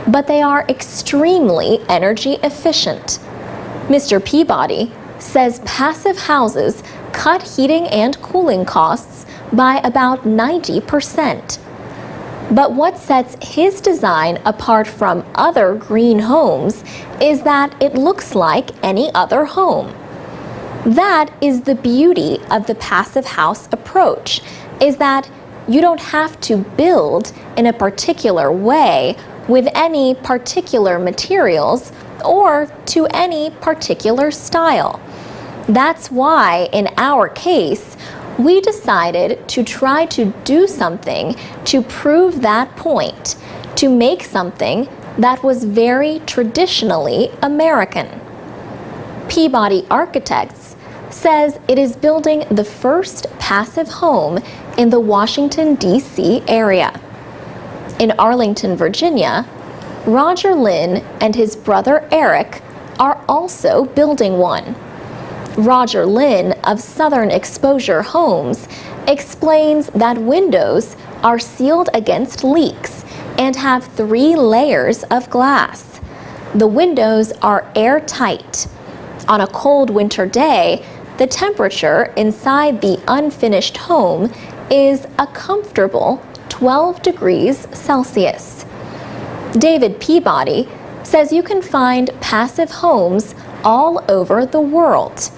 but they are extremely energy efficient. Mr. Peabody says passive houses cut heating and cooling costs by about 90%. But what sets his design apart from other green homes is that it looks like any other home. That is the beauty of the passive house approach, is that you don't have to build in a particular way with any particular materials or to any particular style. That's why, in our case, we decided to try to do something to prove that point, to make something that was very traditionally American. Peabody Architects says it is building the first passive home in the Washington, D.C. area. In Arlington, Virginia, Roger Lynn and his brother Eric are also building one. Roger Lynn of Southern Exposure Homes explains that windows are sealed against leaks and have 3 layers of glass. The windows are airtight. On a cold winter day, the temperature inside the unfinished home is a comfortable 12 degrees Celsius. David Peabody says you can find passive homes all over the world.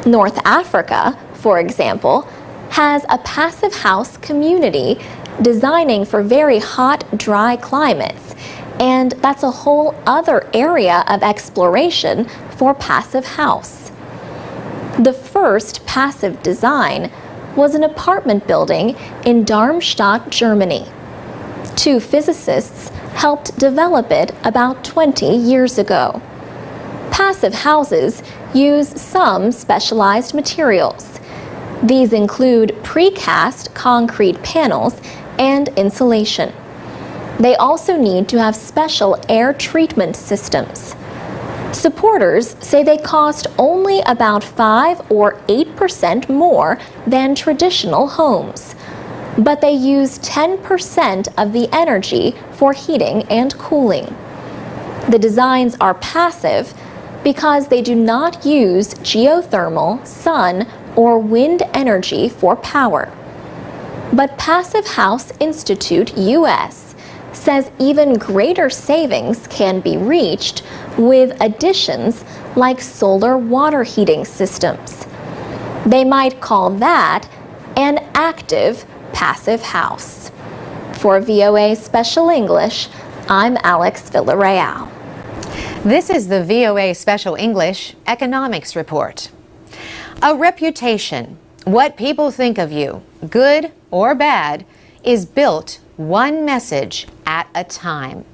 North Africa, for example, has a passive house community designing for very hot, dry climates, and that's a whole other area of exploration for passive house. The first passive design was an apartment building in Darmstadt, Germany. 2 physicists helped develop it about 20 years ago. Passive houses use some specialized materials. These include precast concrete panels and insulation. They also need to have special air treatment systems. Supporters say they cost only about 5 or 8% more than traditional homes, but they use 10% of the energy for heating and cooling. The designs are passive because they do not use geothermal, sun, or wind energy for power. But Passive House Institute US says even greater savings can be reached with additions like solar water heating systems. They might call that an active passive house. For VOA Special English, I'm Alex Villarreal. This is the VOA Special English Economics Report. A reputation, what people think of you, good or bad, is built one message at a time.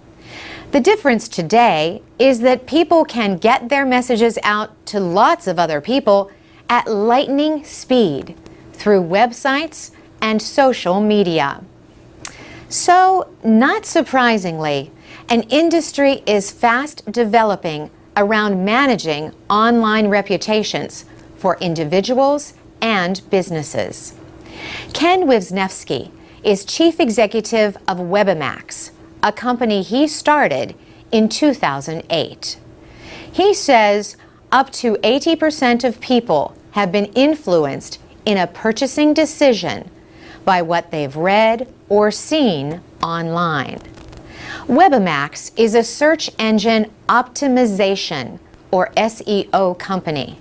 The difference today is that people can get their messages out to lots of other people at lightning speed through websites and social media. So, not surprisingly, an industry is fast developing around managing online reputations for individuals and businesses. Ken Wisniewski is chief executive of Webemax, a company he started in 2008. He says up to 80% of people have been influenced in a purchasing decision by what they've read or seen online. Webamax is a search engine optimization, or SEO company.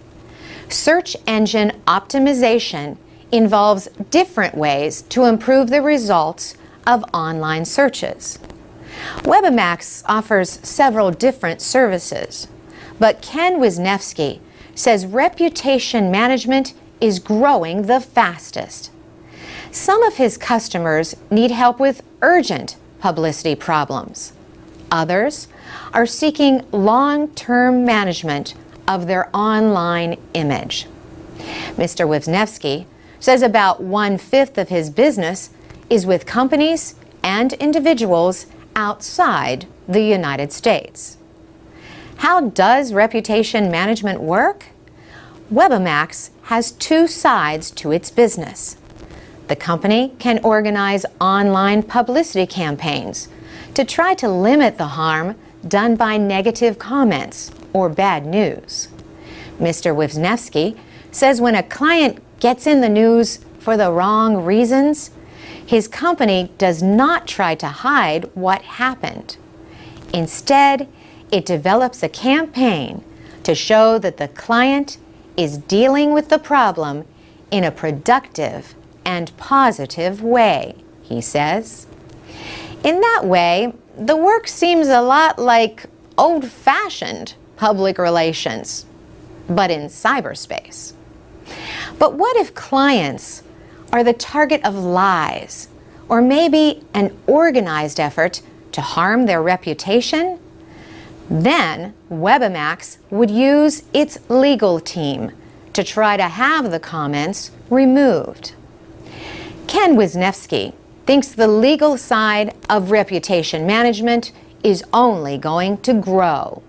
Search engine optimization involves different ways to improve the results of online searches. Webamax offers several different services, but Ken Wisniewski says reputation management is growing the fastest. Some of his customers need help with urgent publicity problems. Others are seeking long-term management of their online image. Mr. Wisniewski says about 1/5 of his business is with companies and individuals outside the United States. How does reputation management work? Webamax has two sides to its business. The company can organize online publicity campaigns to try to limit the harm done by negative comments or bad news. Mr. Wisniewski says when a client gets in the news for the wrong reasons, his company does not try to hide what happened. Instead, it develops a campaign to show that the client is dealing with the problem in a productive and positive way, he says. In that way, the work seems a lot like old-fashioned public relations, but in cyberspace. But what if clients are the target of lies, or maybe an organized effort to harm their reputation? Then Webamax would use its legal team to try to have the comments removed. Ken Wisniewski thinks the legal side of reputation management is only going to grow.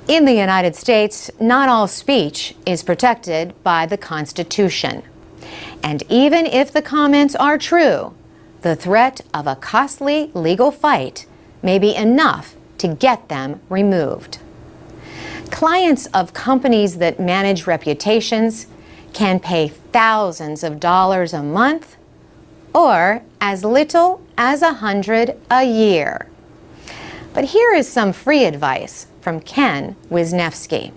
In the United States, not all speech is protected by the Constitution. And even if the comments are true, the threat of a costly legal fight may be enough to get them removed. Clients of companies that manage reputations can pay thousands of dollars a month or as little as $100 a year. But here is some free advice from Ken Wisniewski.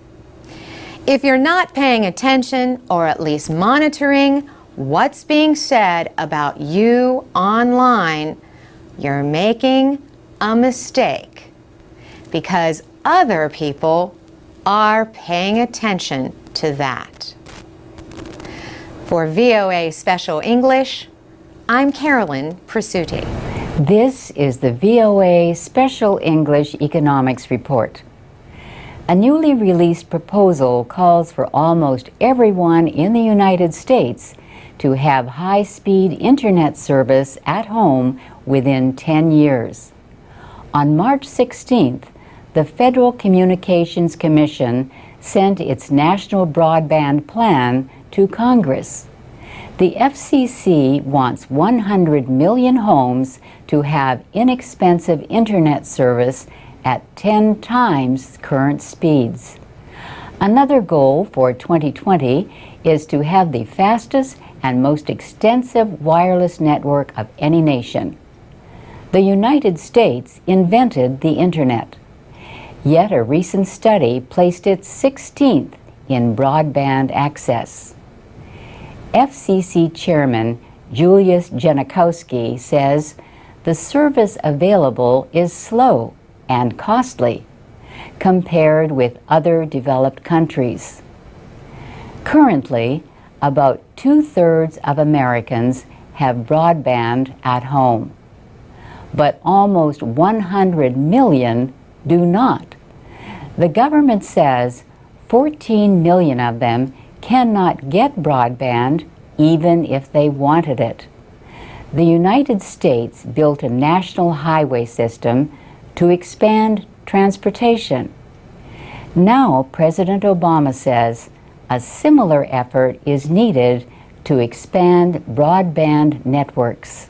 If you're not paying attention or at least monitoring what's being said about you online, you're making a mistake because other people are paying attention to that. For VOA Special English, I'm Carolyn Presutti. This is the VOA Special English Economics Report. A newly released proposal calls for almost everyone in the United States to have high-speed internet service at home within 10 years. On March 16th, the Federal Communications Commission sent its National Broadband Plan to Congress. The FCC wants 100 million homes to have inexpensive internet service at 10 times current speeds. Another goal for 2020 is to have the fastest and most extensive wireless network of any nation. The United States invented the internet, yet a recent study placed it 16th in broadband access. FCC Chairman Julius Janikowski says the service available is slow and costly compared with other developed countries. Currently, about 2/3 of Americans have broadband at home, but almost 100 million do not. The government says 14 million of them cannot get broadband even if they wanted it. The United States built a national highway system to expand transportation. Now President Obama says a similar effort is needed to expand broadband networks.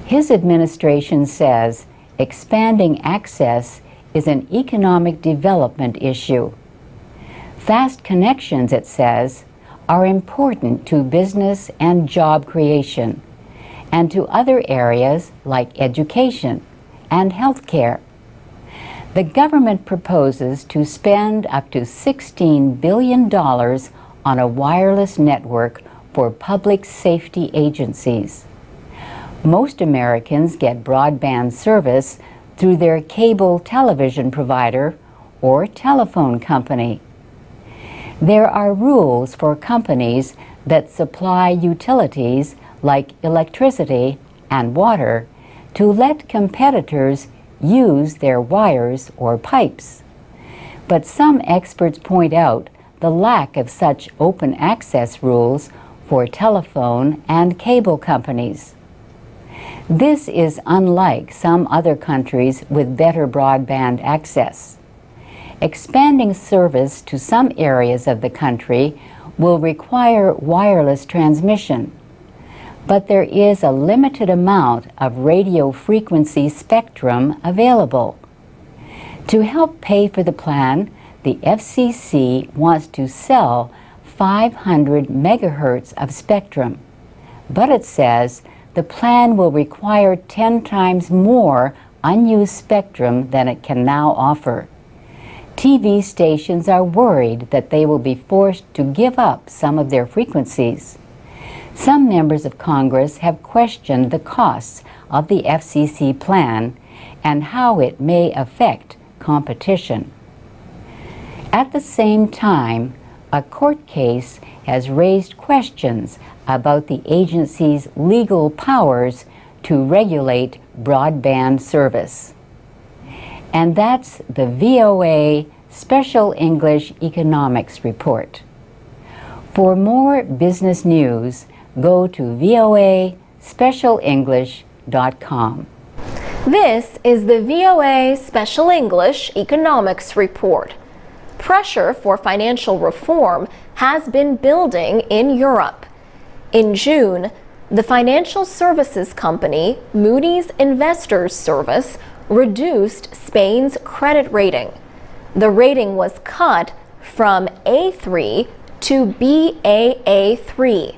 His administration says expanding access is an economic development issue. Fast connections, it says, are important to business and job creation, and to other areas like education, and health care. The government proposes to spend up to $16 billion on a wireless network for public safety agencies. Most Americans get broadband service through their cable television provider or telephone company. There are rules for companies that supply utilities like electricity and water to let competitors use their wires or pipes. But some experts point out the lack of such open access rules for telephone and cable companies. This is unlike some other countries with better broadband access. Expanding service to some areas of the country will require wireless transmission, but there is a limited amount of radio frequency spectrum available. To help pay for the plan, the FCC wants to sell 500 megahertz of spectrum, but it says the plan will require 10 times more unused spectrum than it can now offer. TV stations are worried that they will be forced to give up some of their frequencies. Some members of Congress have questioned the costs of the FCC plan and how it may affect competition. At the same time, a court case has raised questions about the agency's legal powers to regulate broadband service. And that's the VOA Special English Economics Report. For more business news, go to voaspecialenglish.com. This is the VOA Special English Economics Report. Pressure for financial reform has been building in Europe. In June, the financial services company Moody's Investors Service reduced Spain's credit rating. The rating was cut from A3 to Baa3.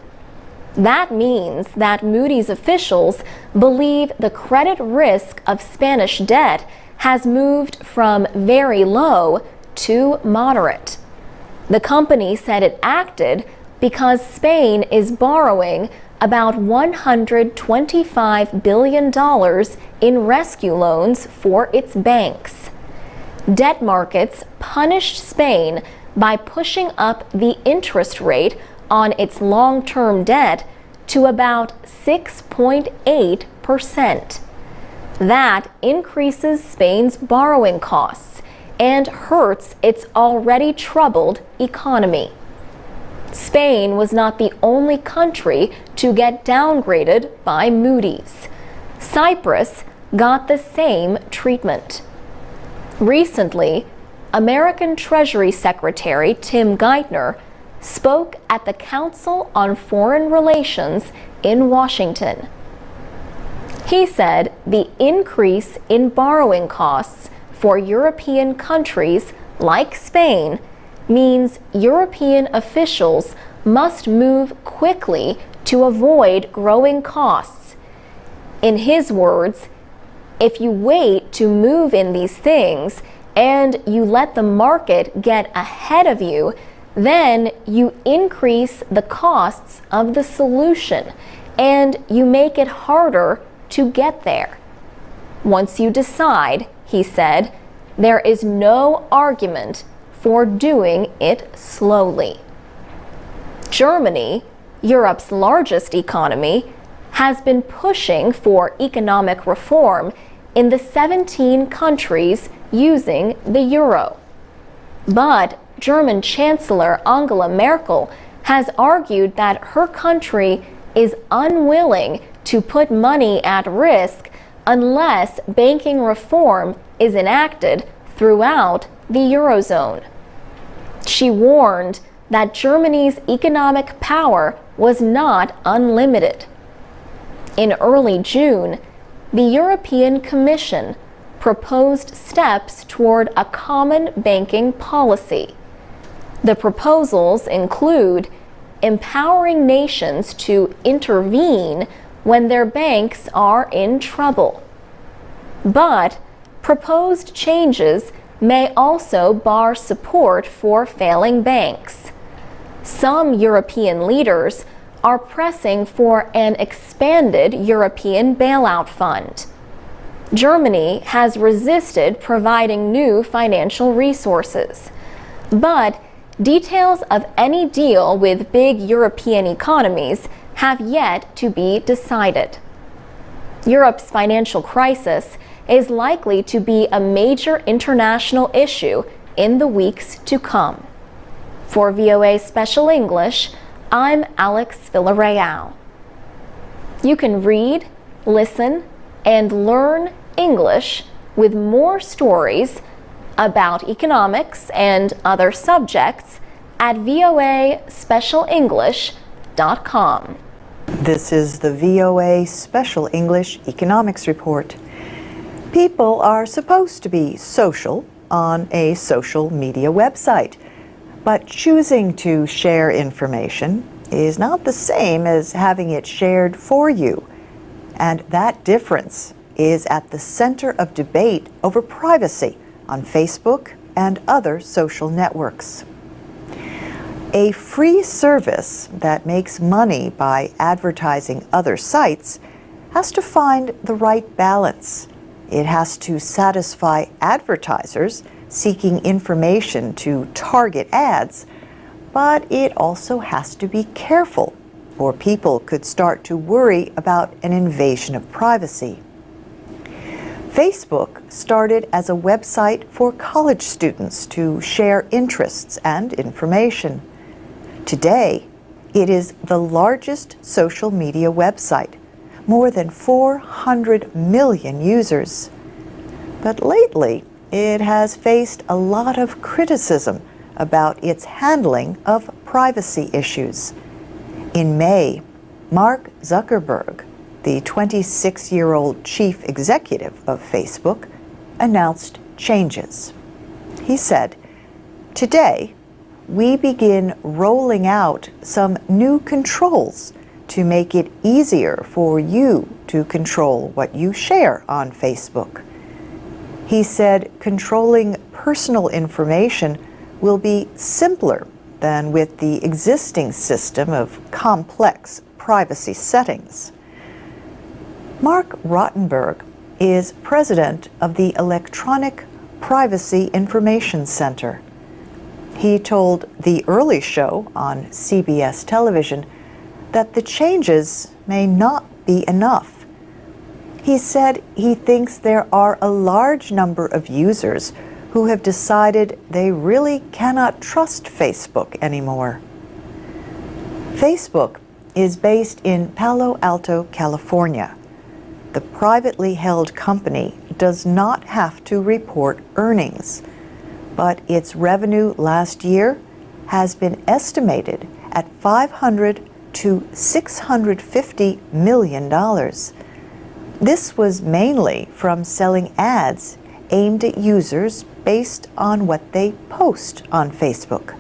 That means that Moody's officials believe the credit risk of Spanish debt has moved from very low to moderate. The company said it acted because Spain is borrowing about $125 billion in rescue loans for its banks. Debt markets punished Spain by pushing up the interest rate on its long-term debt to about 6.8%. That increases Spain's borrowing costs and hurts its already troubled economy. Spain was not the only country to get downgraded by Moody's. Cyprus got the same treatment. Recently, American Treasury Secretary Tim Geithner spoke at the Council on Foreign Relations in Washington. He said the increase in borrowing costs for European countries like Spain means European officials must move quickly to avoid growing costs. In his words, if you wait to move in these things and you let the market get ahead of you, then you increase the costs of the solution and you make it harder to get there. Once you decide, he said, there is no argument for doing it slowly. Germany, Europe's largest economy, has been pushing for economic reform in the 17 countries using the euro. But German Chancellor Angela Merkel has argued that her country is unwilling to put money at risk unless banking reform is enacted throughout the Eurozone. She warned that Germany's economic power was not unlimited. In early June, the European Commission proposed steps toward a common banking policy. The proposals include empowering nations to intervene when their banks are in trouble. But proposed changes may also bar support for failing banks. Some European leaders are pressing for an expanded European bailout fund. Germany has resisted providing new financial resources, but details of any deal with big European economies have yet to be decided. Europe's financial crisis is likely to be a major international issue in the weeks to come. For VOA Special English, I'm Alex Villarreal. You can read, listen, and learn English with more stories about economics and other subjects at voaspecialenglish.com. This is the VOA Special English Economics Report. People are supposed to be social on a social media website, but choosing to share information is not the same as having it shared for you. And that difference is at the center of debate over privacy on Facebook and other social networks. A free service that makes money by advertising other sites has to find the right balance. It has to satisfy advertisers seeking information to target ads, but it also has to be careful, or people could start to worry about an invasion of privacy. Facebook started as a website for college students to share interests and information. Today, it is the largest social media website, more than 400 million users. But lately, it has faced a lot of criticism about its handling of privacy issues. In May, Mark Zuckerberg, the 26-year-old chief executive of Facebook, announced changes. He said, "Today, we begin rolling out some new controls to make it easier for you to control what you share on Facebook." He said controlling personal information will be simpler than with the existing system of complex privacy settings. Mark Rottenberg is president of the Electronic Privacy Information Center. He told The Early Show on CBS television that the changes may not be enough. He said he thinks there are a large number of users who have decided they really cannot trust Facebook anymore. Facebook is based in Palo Alto, California. The privately held company does not have to report earnings, but its revenue last year has been estimated at $500 to $650 million. This was mainly from selling ads aimed at users based on what they post on Facebook.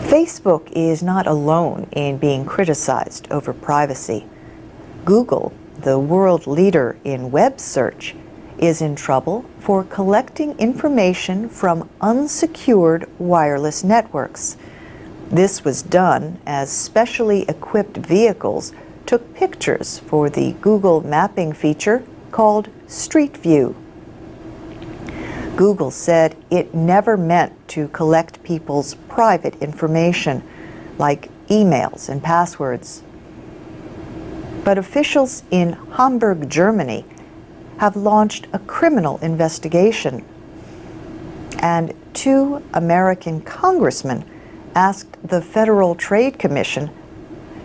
Facebook is not alone in being criticized over privacy. Google, the world leader in web search, is in trouble for collecting information from unsecured wireless networks. This was done as specially equipped vehicles took pictures for the Google mapping feature called Street View. Google said it never meant to collect people's private information, like emails and passwords. But officials in Hamburg, Germany, have launched a criminal investigation. And 2 American congressmen asked the Federal Trade Commission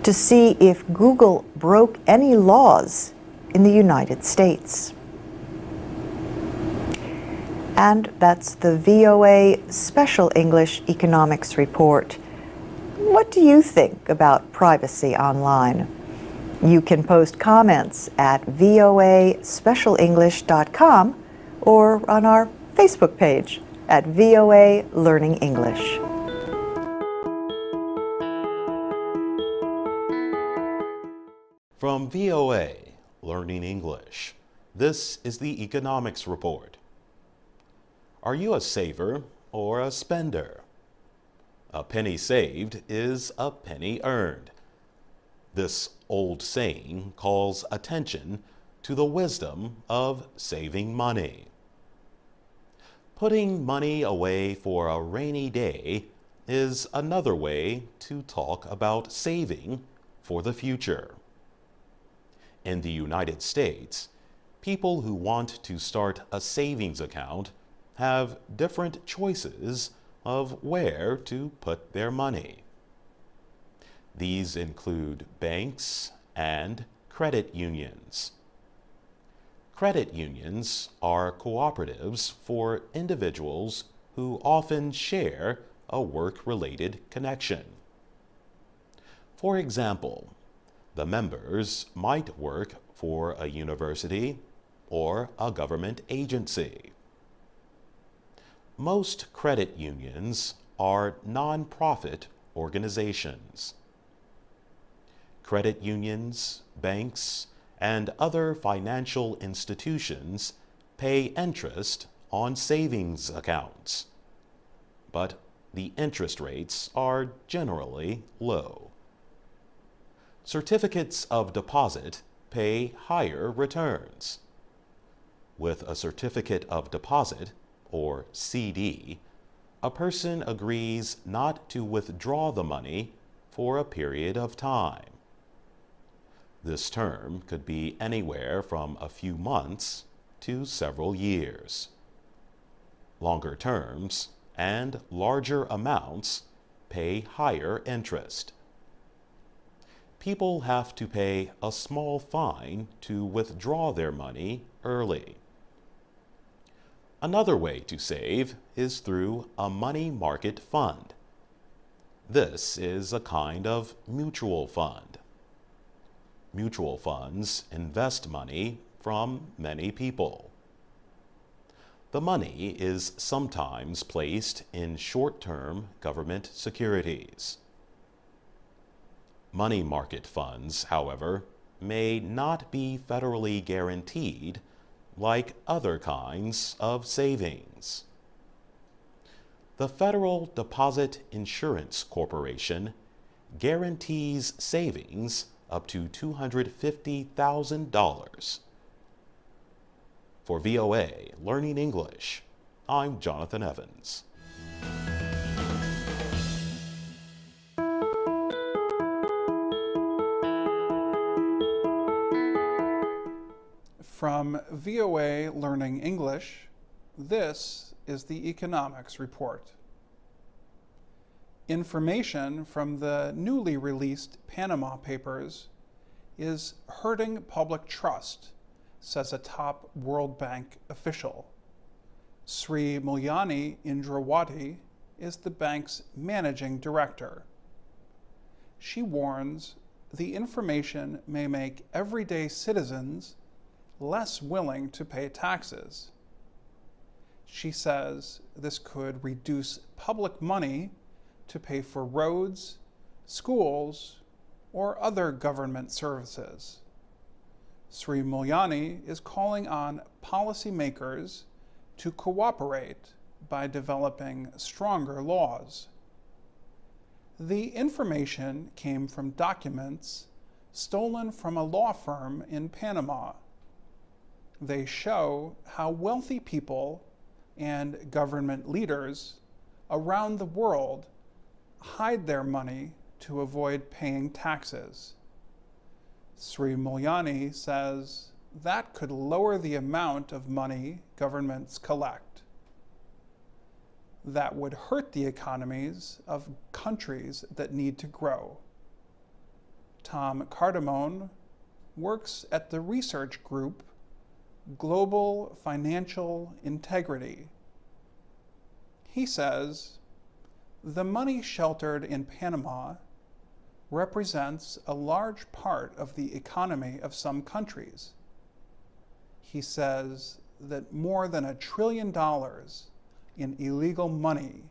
to see if Google broke any laws in the United States. And that's the VOA Special English Economics Report. What do you think about privacy online? You can post comments at voaspecialenglish.com or on our Facebook page at VOA Learning English. From VOA Learning English, This is the Economics Report. Are you a saver or a spender? A penny saved is a penny earned. This old saying calls attention to the wisdom of saving money. Putting money away for a rainy day is another way to talk about saving for the future. In the United States, people who want to start a savings account have different choices of where to put their money. These include banks and credit unions. Credit unions are cooperatives for individuals who often share a work-related connection. For example, the members might work for a university or a government agency. Most credit unions are non-profit organizations. Credit unions, banks, and other financial institutions pay interest on savings accounts, but the interest rates are generally low. Certificates of deposit pay higher returns. With a certificate of deposit, or CD, a person agrees not to withdraw the money for a period of time. This term could be anywhere from a few months to several years. Longer terms and larger amounts pay higher interest. People have to pay a small fine to withdraw their money early. Another way to save is through a money market fund. This is a kind of mutual fund. Mutual funds invest money from many people. The money is sometimes placed in short-term government securities. Money market funds, however, may not be federally guaranteed like other kinds of savings. The Federal Deposit Insurance Corporation guarantees savings up to $250,000. For VOA Learning English, I'm Jonathan Evans. From VOA Learning English, this is the Economics Report. Information from the newly released Panama Papers is hurting public trust, says a top World Bank official. Sri Mulyani Indrawati is the bank's managing director. She warns the information may make everyday citizens less willing to pay taxes. She says this could reduce public money to pay for roads, schools, or other government services. Sri Mulyani is calling on policymakers to cooperate by developing stronger laws. The information came from documents stolen from a law firm in Panama. They show how wealthy people and government leaders around the world hide their money to avoid paying taxes. Sri Mulyani says that could lower the amount of money governments collect. That would hurt the economies of countries that need to grow. Tom Cardamone works at the research group Global Financial Integrity. He says, the money sheltered in Panama represents a large part of the economy of some countries. He says that more than $1 trillion in illegal money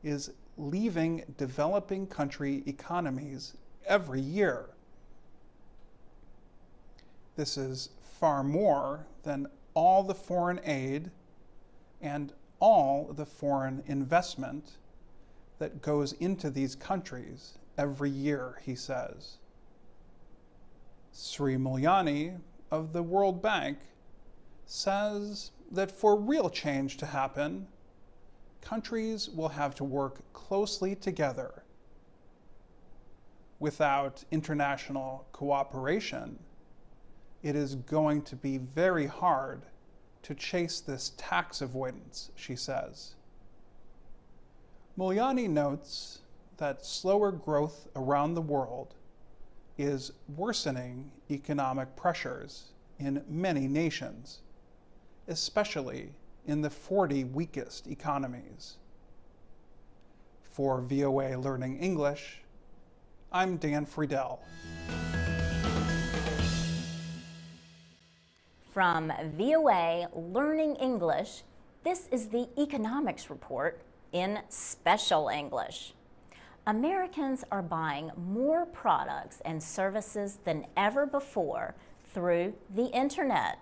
is leaving developing country economies every year. This is far more than all the foreign aid and all the foreign investment that goes into these countries every year, he says. Sri Mulyani of the World Bank says that for real change to happen, countries will have to work closely together. Without international cooperation, it is going to be very hard to chase this tax avoidance, she says. Mulyani notes that slower growth around the world is worsening economic pressures in many nations, especially in the 40 weakest economies. For VOA Learning English, I'm Dan Friedel. From VOA Learning English, this is the Economics Report in Special English. Americans are buying more products and services than ever before through the internet.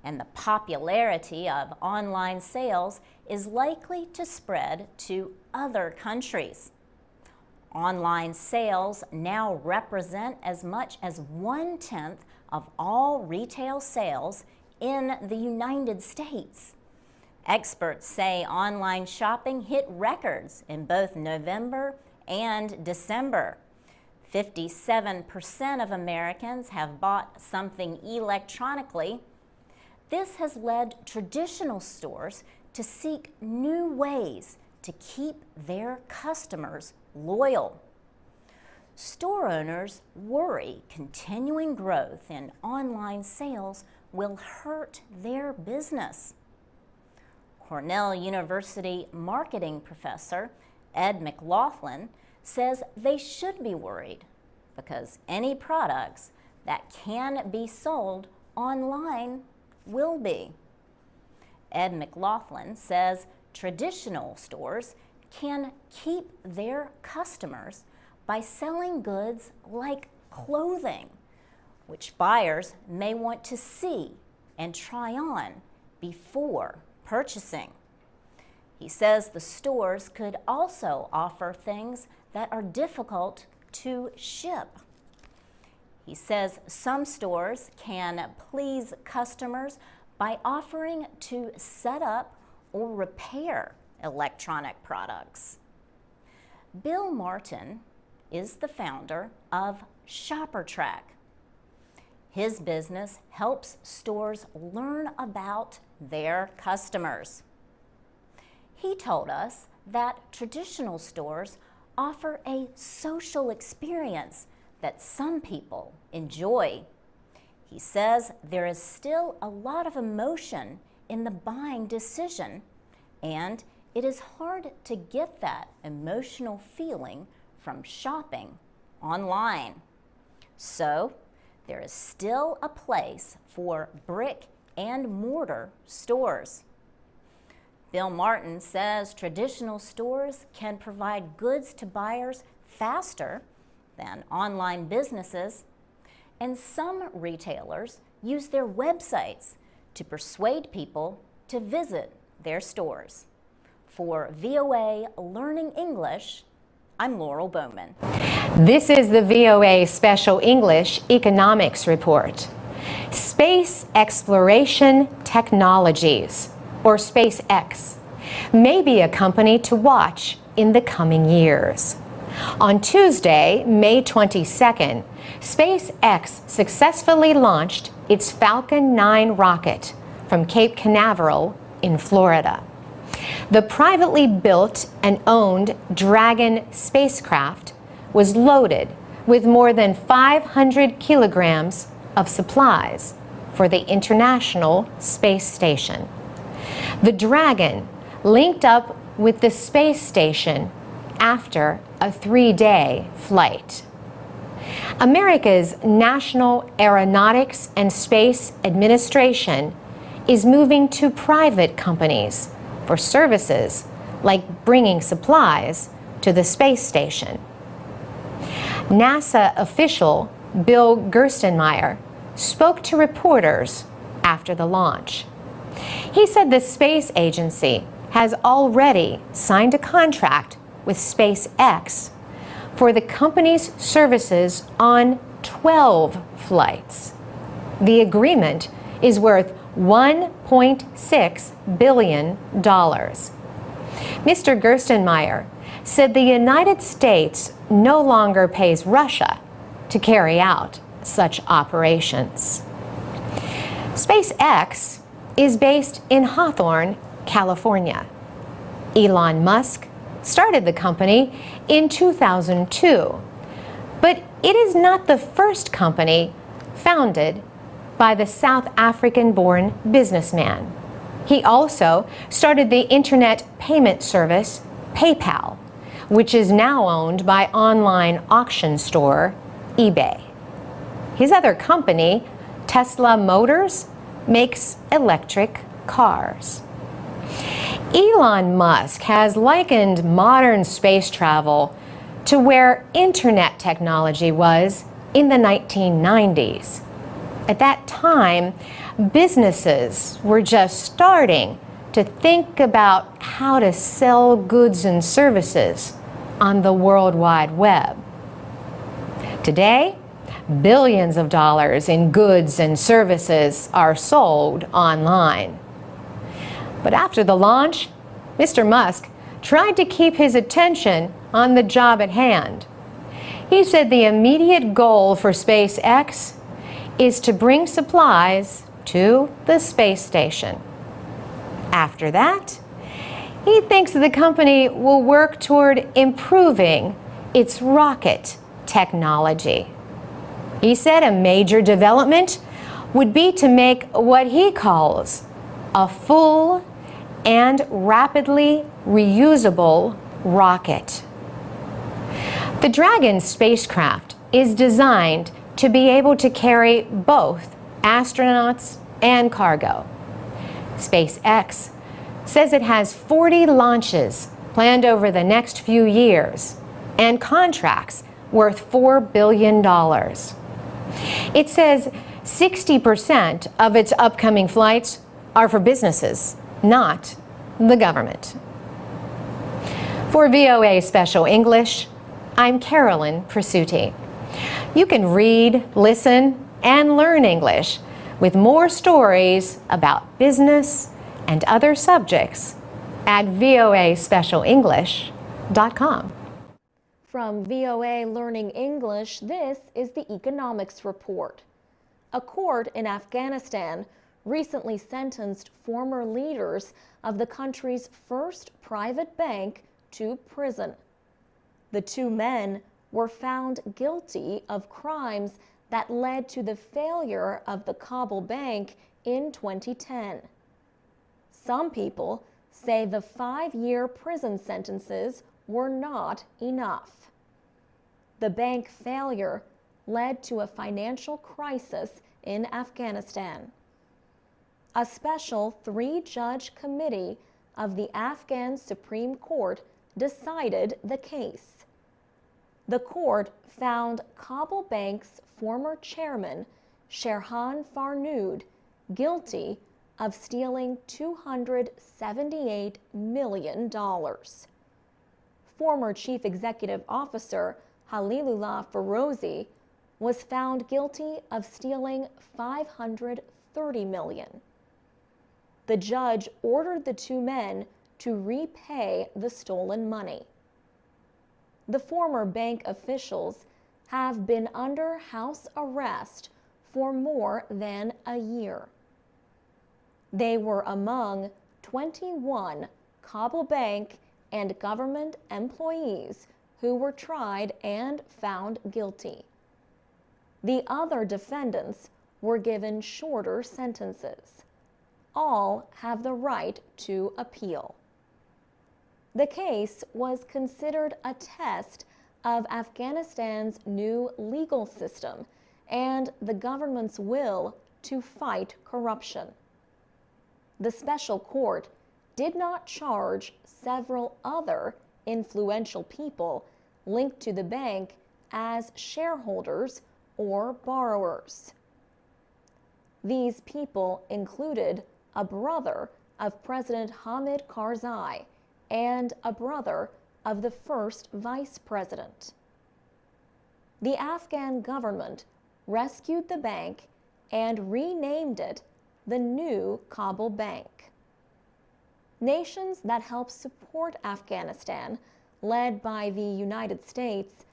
And the popularity of online sales is likely to spread to other countries. Online sales now represent as much as 1/10 of all retail sales in the United States. Experts say online shopping hit records in both November and December. 57% of Americans have bought something electronically. This has led traditional stores to seek new ways to keep their customers loyal. Store owners worry continuing growth in online sales will hurt their business. Cornell University marketing professor Ed McLaughlin says they should be worried because any products that can be sold online will be. Ed McLaughlin says traditional stores can keep their customers by selling goods like clothing, which buyers may want to see and try on before purchasing. He says the stores could also offer things that are difficult to ship. He says some stores can please customers by offering to set up or repair electronic products. Bill Martin is the founder of ShopperTrack. His business helps stores learn about their customers. He told us that traditional stores offer a social experience that some people enjoy. He says there is still a lot of emotion in the buying decision, and it is hard to get that emotional feeling from shopping online. So there is still a place for brick and mortar stores. Bill Martin says traditional stores can provide goods to buyers faster than online businesses, and some retailers use their websites to persuade people to visit their stores. For VOA Learning English, I'm Laurel Bowman. This is the VOA Special English Economics Report. Space Exploration Technologies, or SpaceX, may be a company to watch in the coming years. On Tuesday, May 22nd, SpaceX successfully launched its Falcon 9 rocket from Cape Canaveral in Florida. The privately built and owned Dragon spacecraft was loaded with more than 500 kilograms of supplies for the International Space Station. The Dragon linked up with the space station after a 3-day flight. America's National Aeronautics and Space Administration is moving to private companies for services like bringing supplies to the space station. NASA official Bill Gerstenmaier spoke to reporters after the launch. He said the space agency has already signed a contract with SpaceX for the company's services on 12 flights. The agreement is worth $1.6 billion. Mr. Gerstenmaier said the United States no longer pays Russia to carry out such operations. SpaceX is based in Hawthorne, California. Elon Musk started the company in 2002, but it is not the first company founded by the South African-born businessman. He also started the internet payment service PayPal, which is now owned by online auction store eBay. His other company, Tesla Motors, makes electric cars. Elon Musk has likened modern space travel to where internet technology was in the 1990s. At that time, businesses were just starting to think about how to sell goods and services on the World Wide Web. Today, billions of dollars in goods and services are sold online. But after the launch, Mr. Musk tried to keep his attention on the job at hand. He said the immediate goal for SpaceX is to bring supplies to the space station. After that, he thinks the company will work toward improving its rocket technology. He said a major development would be to make what he calls a full and rapidly reusable rocket. The Dragon spacecraft is designed to be able to carry both astronauts and cargo. SpaceX says it has 40 launches planned over the next few years and contracts worth $4 billion. It says 60% of its upcoming flights are for businesses, not the government. For VOA Special English, I'm Carolyn Presutti. You can read, listen, and learn English with more stories about business and other subjects at voaspecialenglish.com. From VOA Learning English, this is the Economics Report. A court in Afghanistan recently sentenced former leaders of the country's first private bank to prison. The two men were found guilty of crimes that led to the failure of the Kabul bank in 2010. Some people say the 5-year prison sentences were not enough. The bank failure led to a financial crisis in Afghanistan. A special 3-judge committee of the Afghan Supreme Court decided the case. The court found Kabul Bank's former chairman, Sherhan Farnood, guilty of stealing $278 million. Former Chief Executive Officer Halilullah Ferozi was found guilty of stealing $530 million. The judge ordered the two men to repay the stolen money. The former bank officials have been under house arrest for more than a year. They were among 21 Kabul Bank and government employees who were tried and found guilty. The other defendants were given shorter sentences. All have the right to appeal. The case was considered a test of Afghanistan's new legal system and the government's will to fight corruption. The special court did not charge several other influential people linked to the bank as shareholders or borrowers. These people included a brother of President Hamid Karzai and a brother of the first vice president. The Afghan government rescued the bank and renamed it the New Kabul Bank. Nations that help support Afghanistan, led by the United States,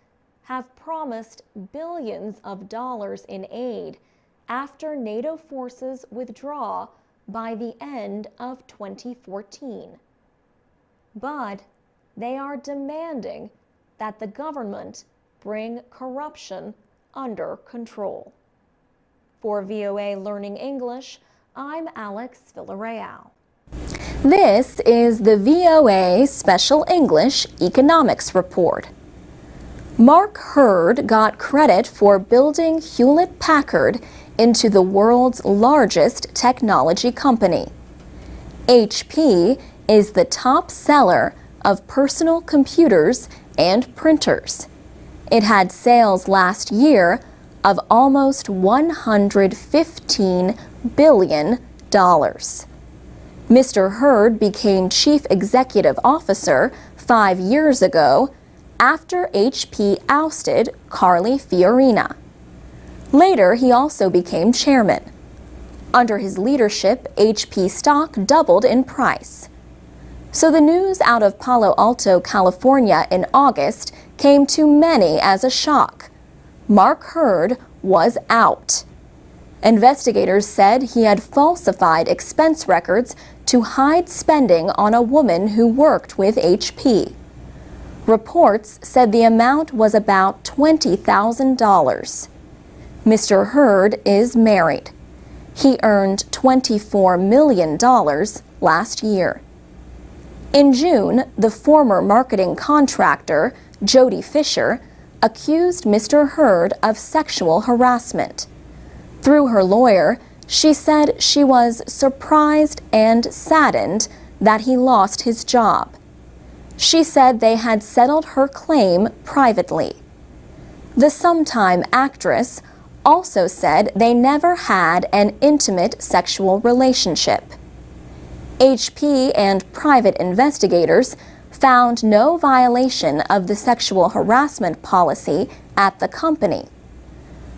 have promised billions of dollars in aid after NATO forces withdraw by the end of 2014. But they are demanding that the government bring corruption under control. For VOA Learning English, I'm Alex Villarreal. This is the VOA Special English Economics Report. Mark Hurd got credit for building Hewlett-Packard into the world's largest technology company. HP is the top seller of personal computers and printers. It had sales last year of almost $115 billion. Mr. Hurd became Chief Executive Officer 5 years ago after HP ousted Carly Fiorina. Later, he also became chairman. Under his leadership, HP stock doubled in price. So the news out of Palo Alto, California in August came to many as a shock. Mark Hurd was out. Investigators said he had falsified expense records to hide spending on a woman who worked with HP. Reports said the amount was about $20,000. Mr. Hurd is married. He earned $24 million last year. In June, the former marketing contractor, Jody Fisher, accused Mr. Hurd of sexual harassment. Through her lawyer, she said she was surprised and saddened that he lost his job. She said they had settled her claim privately. The sometime actress also said they never had an intimate sexual relationship. HP and private investigators found no violation of the sexual harassment policy at the company.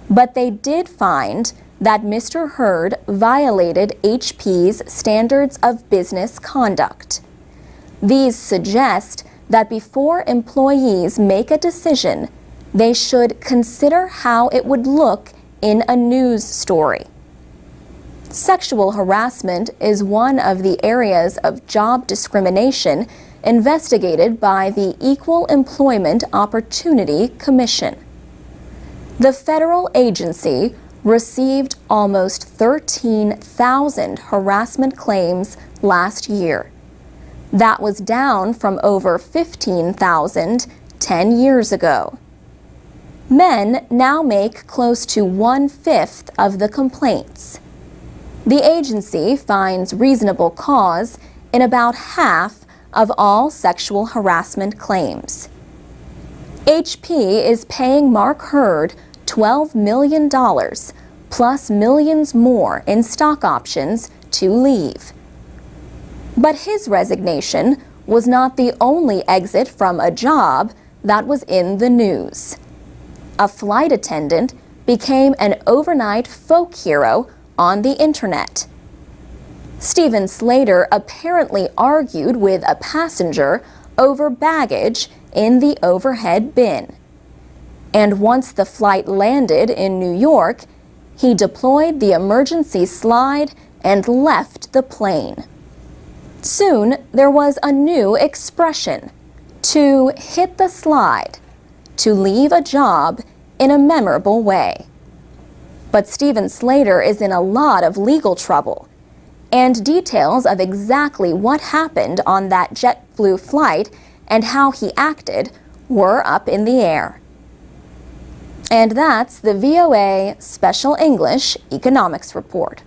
But they did find that Mr. Hurd violated HP's standards of business conduct. These suggest that before employees make a decision, they should consider how it would look in a news story. Sexual harassment is one of the areas of job discrimination investigated by the Equal Employment Opportunity Commission. The federal agency received almost 13,000 harassment claims last year. That was down from over 15,000 10 years ago. Men now make close to 1/5 of the complaints. The agency finds reasonable cause in about half of all sexual harassment claims. HP is paying Mark Hurd $12 million plus millions more in stock options to leave. But his resignation was not the only exit from a job that was in the news. A flight attendant became an overnight folk hero on the internet. Steven Slater apparently argued with a passenger over baggage in the overhead bin. And once the flight landed in New York, he deployed the emergency slide and left the plane. Soon, there was a new expression: to hit the slide, to leave a job in a memorable way. But Steven Slater is in a lot of legal trouble, and details of exactly what happened on that JetBlue flight and how he acted were up in the air. And that's the VOA Special English Economics Report.